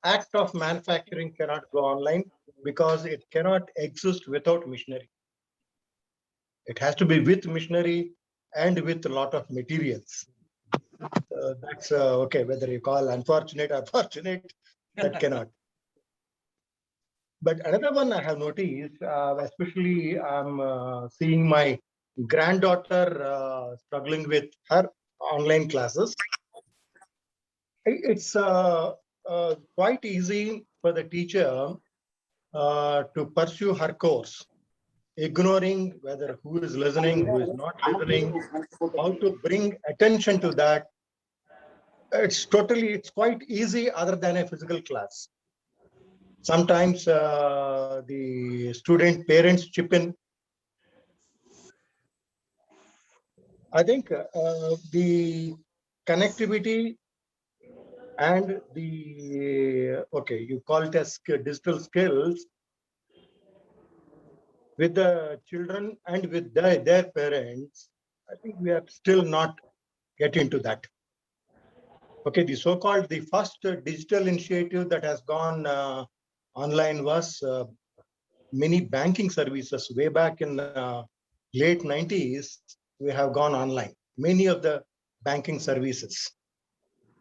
act of manufacturing cannot go online because it cannot exist without machinery. It has to be with machinery and with a lot of materials. That's okay, whether you call unfortunate or fortunate, that cannot. But another one I have noticed, especially I'm seeing my granddaughter struggling with her online classes. It's quite easy for the teacher to pursue her course, ignoring whether who is listening, who is not listening, how to bring attention to that. It's quite easy other than a physical class. Sometimes the student parents chip in. I think the connectivity and the, okay, you call it as digital skills with the children and with their parents, I think we are still not getting to that. Okay, the so-called the first digital initiative that has gone online was many banking services. Way back in the late 90s, we have gone online. Many of the banking services.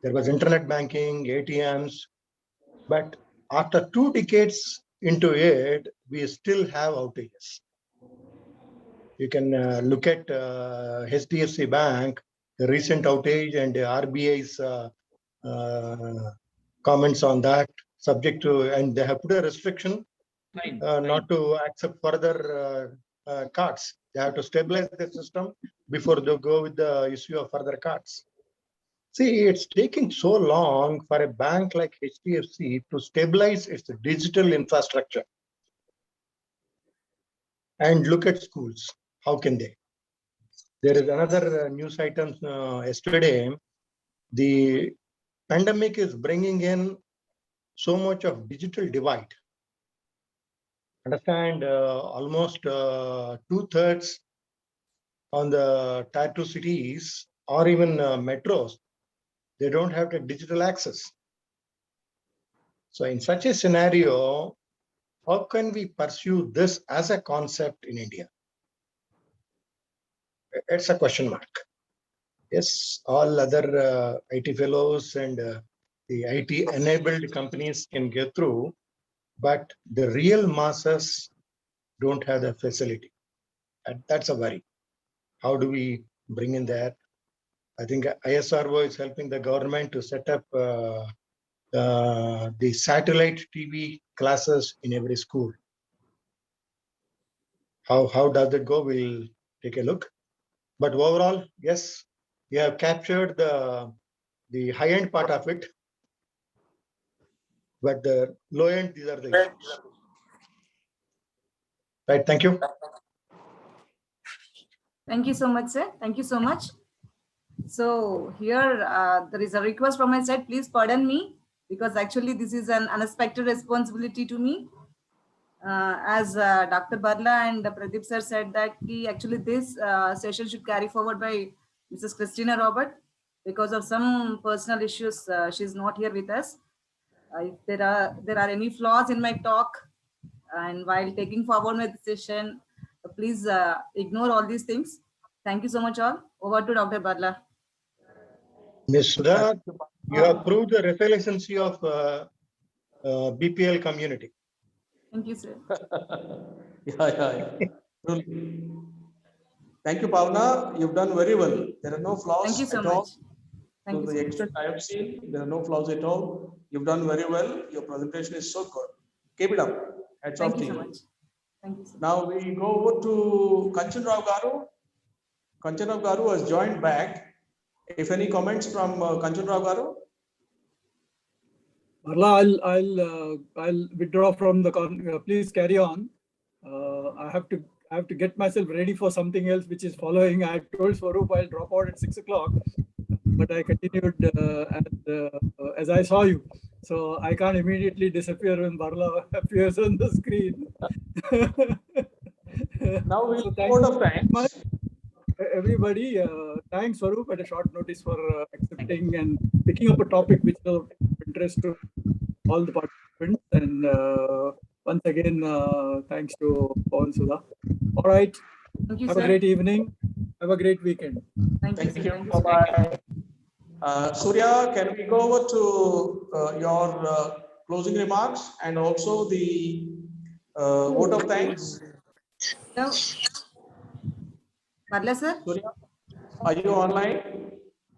There was internet banking, ATMs, but after 2 decades into it, we still have outages. You can look at HDFC Bank, the recent outage, and the RBI's comments on that, subject to, and they have put a restriction not to accept further cards. They have to stabilize the system before they go with the issue of further cards. See, it's taking so long for a bank like HDFC to stabilize its digital infrastructure. And look at schools. How can they? There is another news item yesterday. The pandemic is bringing in so much of digital divide. Understand, almost 2/3 on the Tier 2 cities or even metros, they don't have the digital access. So in such a scenario, how can we pursue this as a concept in India? It's a question mark. Yes, all other IT fellows and the IT enabled companies can get through, but the real masses don't have the facility. And that's a worry. How do we bring in that? I think ISRO is helping the government to set up the satellite TV classes in every school. How does it go? We'll take a look. But overall, yes, we have captured the high-end part of it. But the low end, these are the issues. Right, thank you. Thank you so much, sir. Thank you so much. So here there is a request from my side. Please pardon me, because actually this is an unexpected responsibility to me. As Dr. Barla and Pradeep sir said that actually this session should carry forward by Mrs. Christina Robert. Because of some personal issues, she's not here with us. If there are any flaws in my talk, and while taking forward my decision, please ignore all these things. Thank you so much all. Over to Dr. Barla. Ms. Sudha, you have proved the relevancy of BPL community. Thank you, sir. Yeah. Thank you, Pavna. You've done very well. There are no flaws Thank you so at much. all. Thank To you the so extent I have seen, there are no flaws at all. You've done very well. Your presentation is so good. Keep it up. Hats off Thank to you so you. much. Thank you, sir. Now we go over to Kanchan Rao Garu. Kanchan Rao Garu has joined back. If any comments from Kanchan Rao Garu? Barla, I'll withdraw from the please carry on. I have to get myself ready for something else which is following. I told Swaroop I'll drop out at 6 o'clock, but I continued as I saw you. So I can't immediately disappear when Barla appears on the screen. Now we'll so go out of time. Everybody, thanks Swaroop at a short notice for accepting and picking up a topic which is of interest to all the participants. And once again, thanks to Pawan Sudha. All right. Thank you, Have sir. a great evening. Have a great weekend. Thank you, Thank sir. you. Bye-bye. Surya, can we go over to your closing remarks and also the vote of thanks? No. Barla, sir? Surya, are you online?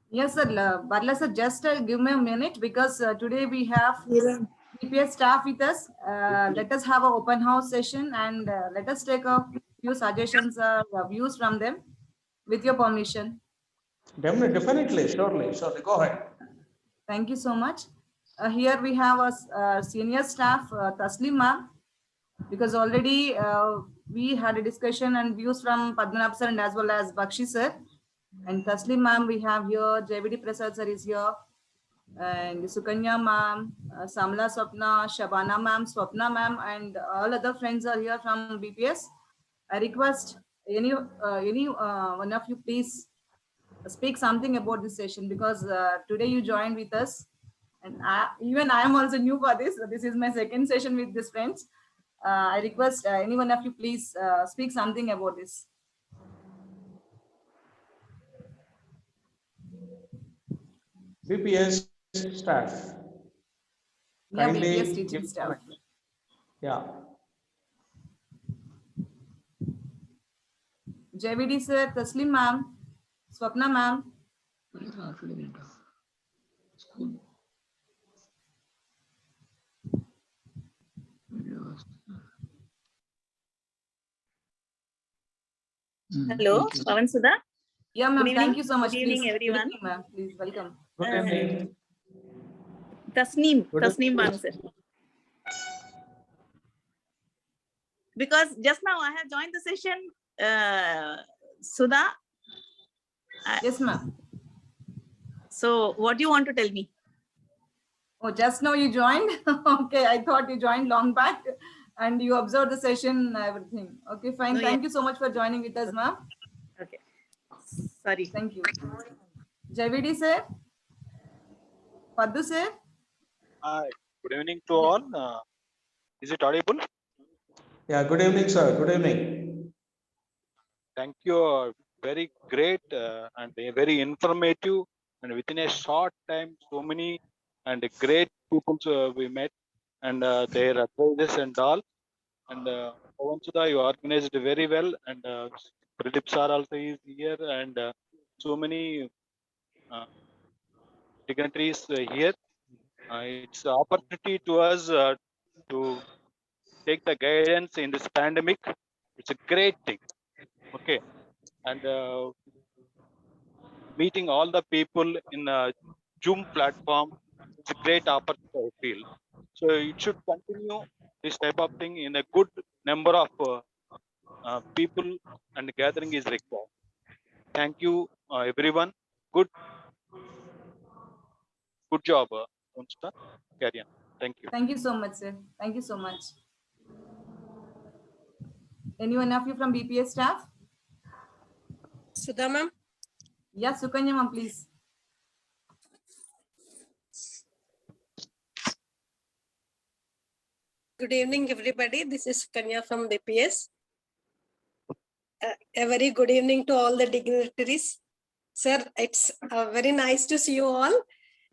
Yes, sir. Barla, sir, just give me a minute, because today we have BPS staff with us. Let us have an open house session, and let us take a few suggestions or views from them, with your permission. Definitely, surely. Go ahead. Thank you so much. Here we have a senior staff, Taslim ma'am, because already we had a discussion and views from Padmanabh sir and as well as Bakshi sir. And Taslim ma'am we have here, JVD Prasad sir is here, and Sukanya ma'am, Samla Swapna, Shabana ma'am, Swapna ma'am, and all other friends are here from BPS. I request any one of you please speak something about this session, because today you joined with us, and even I am also new for this. This is my second session with these friends. I request any one of you please speak something about this. BPS staff. Yeah, Kindly BPS teaching give staff. comment. Yeah. JVD sir, Taslim ma'am, Swapna ma'am. Hello, Pavan Sudha. Yeah, ma'am. Good Thank evening. you so much. Good evening, Please. everyone. Good evening, ma'am. Please welcome. Good evening. Tasneem Banu sir. Because just now I have joined the session, Sudha. Yes, ma'am. So what do you want to tell me? Oh, just now you joined? Okay, I thought you joined long back and you observed the session, everything. Okay, fine. No, Thank you so much for joining with us, ma'am. Okay. Sorry. Thank you. JVD sir? Paddu sir? Hi, good evening to all. Is it audible? Yeah, good evening, sir. Good evening. Thank you. Very great and very informative. And within a short time, so many and great people we met and their advices and all. And Pavan Sudha, you organized very well. And Pradeep sir also is here. And so many dignitaries here. It's an opportunity to us to take the guidance in this pandemic. It's a great thing. Okay. And meeting all the people in a Zoom platform, it's a great opportunity, I feel. So it should continue this type of thing in a good number of people and gathering is required. Thank you, everyone. Good job, Pavan. Carry on. Thank you. Thank you so much, sir. Thank you so much. Anyone of you from BPS staff? Sudha ma'am. Yeah, Sukanya ma'am, please. Good evening, everybody. This is Kanya from BPS. A very good evening to all the dignitaries. Sir, it's very nice to see you all.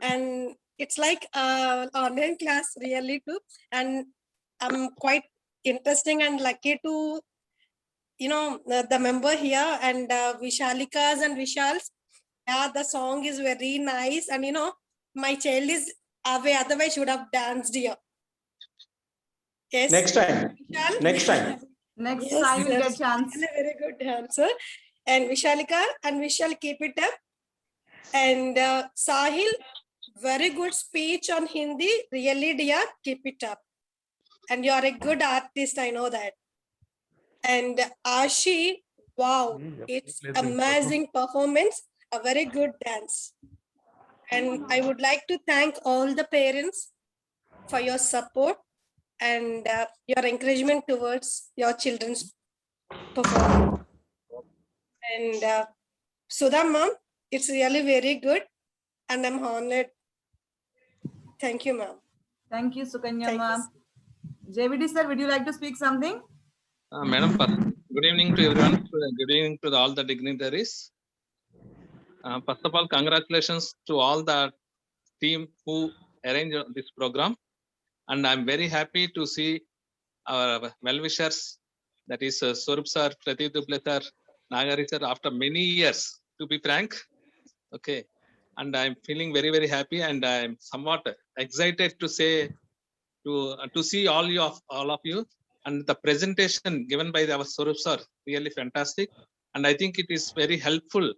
And it's like online class really too. And I'm quite interesting and lucky to, the member here and Vishalikas and Vishals. Yeah, the song is very nice. And, my child is away, otherwise she would have danced here. Yes. Next time. Vishal? Next time. Next Yes, time you yes. get chance. And a very good answer. And Vishalika, and we shall keep it up. And Sahil, very good speech on Hindi. Really, dear, keep it up. And you are a good artist, I know that. And Ashi, wow, it's amazing performance, a very good dance. And I would like to thank all the parents for your support and your encouragement towards your children's performance. And Sudha ma'am, it's really very good and I'm honored. Thank you, ma'am. Thank you, Sukanya ma'am. JVD sir, would you like to speak something? Madam, good evening to everyone. Good evening to all the dignitaries. First of all, congratulations to all the team who arranged this program. And I'm very happy to see our well-wishers, that is Swarup sir, Pradeep Duble sir, Nagari sir, after many years, to be frank. Okay. And I'm feeling very, very happy and I'm somewhat excited to say, to see all of you. And the presentation given by our Swarup sir, really fantastic. And I think it is very helpful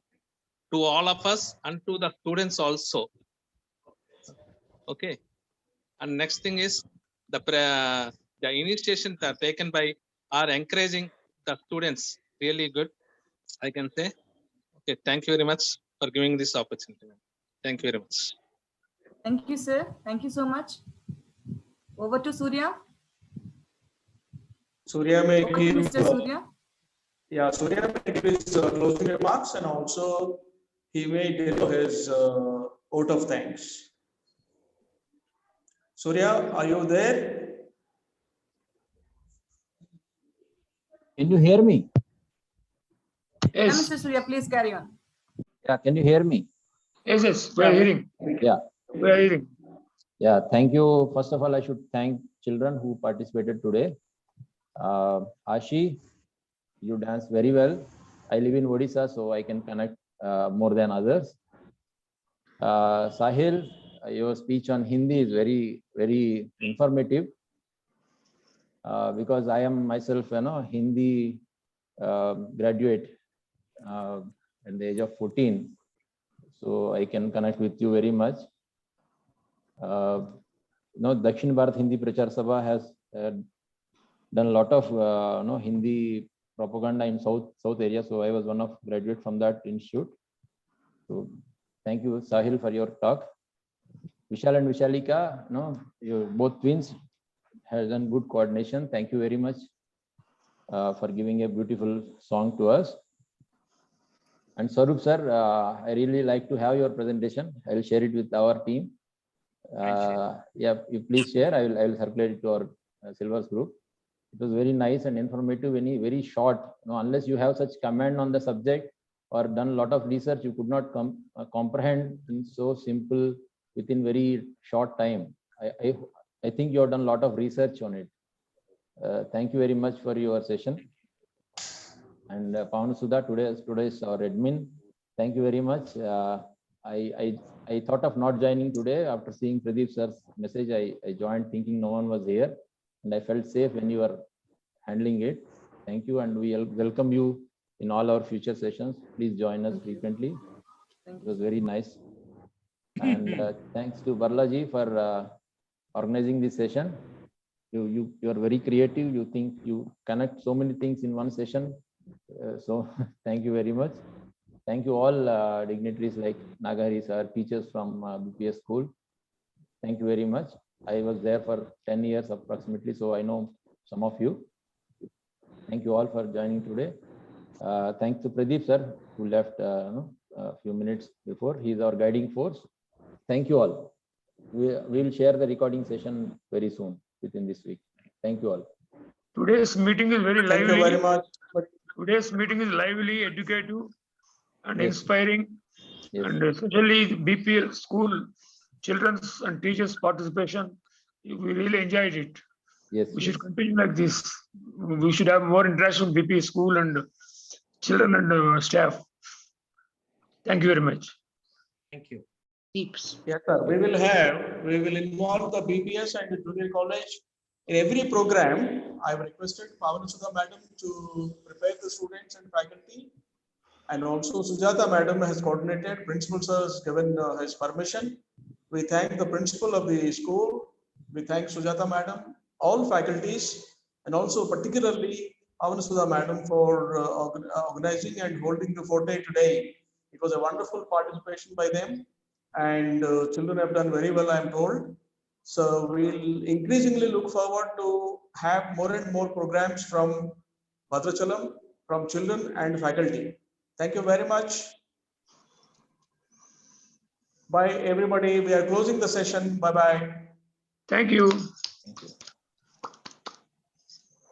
to all of us and to the students also. Okay. And next thing is the initiation that taken by are encouraging the students really good, I can say. Okay, thank you very much for giving this opportunity. Thank you very much. Thank you, sir. Thank you so much. Over to Surya. Surya may Over to give, Mr. Surya. Yeah, Surya may give his closing remarks and also he may deliver his vote of thanks. Surya, are you there? Can you hear me? Yeah, Mr. Surya, please carry on. Yeah, can you hear me? Yes, we are hearing. Yeah. We are hearing. Yeah, thank you. First of all, I should thank children who participated today. Ashi, you dance very well. I live in Odisha, so I can connect more than others. Sahil, your speech on Hindi is very, very informative. Because I am myself, Hindi graduate at the age of 14. So I can connect with you very much. Dakshin Bharat Hindi Prachar Sabha has done a lot of Hindi propaganda in south area. So I was one of graduate from that institute. So thank you, Sahil, for your talk. Vishal and Vishalika, you both twins has done good coordination. Thank you very much for giving a beautiful song to us. And Sarup sir, I really like to have your presentation. I will share it with our team. Yeah, you please share. I will circulate it to our Silvers group. It was very nice and informative. Very short. Unless you have such command on the subject or done a lot of research, you could not comprehend in so simple within very short time. I think you have done a lot of research on it. Thank you very much for your session. And Pawan Sudha, today's our admin. Thank you very much. I thought of not joining today. After seeing Pradeep sir's message, I joined thinking no one was here. And I felt safe when you were handling it. Thank you, and we welcome you in all our future sessions. Please join us frequently. It was very nice. And thanks to Barlaji for organizing this session. You are very creative. You think you connect so many things in one session. So thank you very much. Thank you all dignitaries like Nagari sir, teachers from BPS school. Thank you very much. I was there for 10 years approximately, so I know some of you. Thank you all for joining today. Thanks to Pradeep sir, who left a few minutes before. He is our guiding force. Thank you all. We will share the recording session very soon within this week. Thank you all. Today's meeting is very lively. Thank you very much. Today's meeting is lively, educative, and Yes. inspiring, Yes. and especially BPL school children's and teachers' participation. We really enjoyed it. Yes. We should continue like this. We should have more interaction with BP school and children and staff. Thank you very much. Thank you. Keeps. Yes, sir. We will involve the BPS and the junior college in every program. I have requested Pawan Sudha madam to prepare the students and faculty. And also Sujata madam has coordinated. Principal sir has given his permission. We thank the principal of the school. We thank Sujata madam, all faculties, and also particularly Pawan Sudha madam for organizing and holding the forte today. It was a wonderful participation by them, and children have done very well, I am told. So we'll increasingly look forward to have more and more programs from Bhadrachalam, from children and faculty. Thank you very much. Bye, everybody. We are closing the session. Bye-bye. Thank you.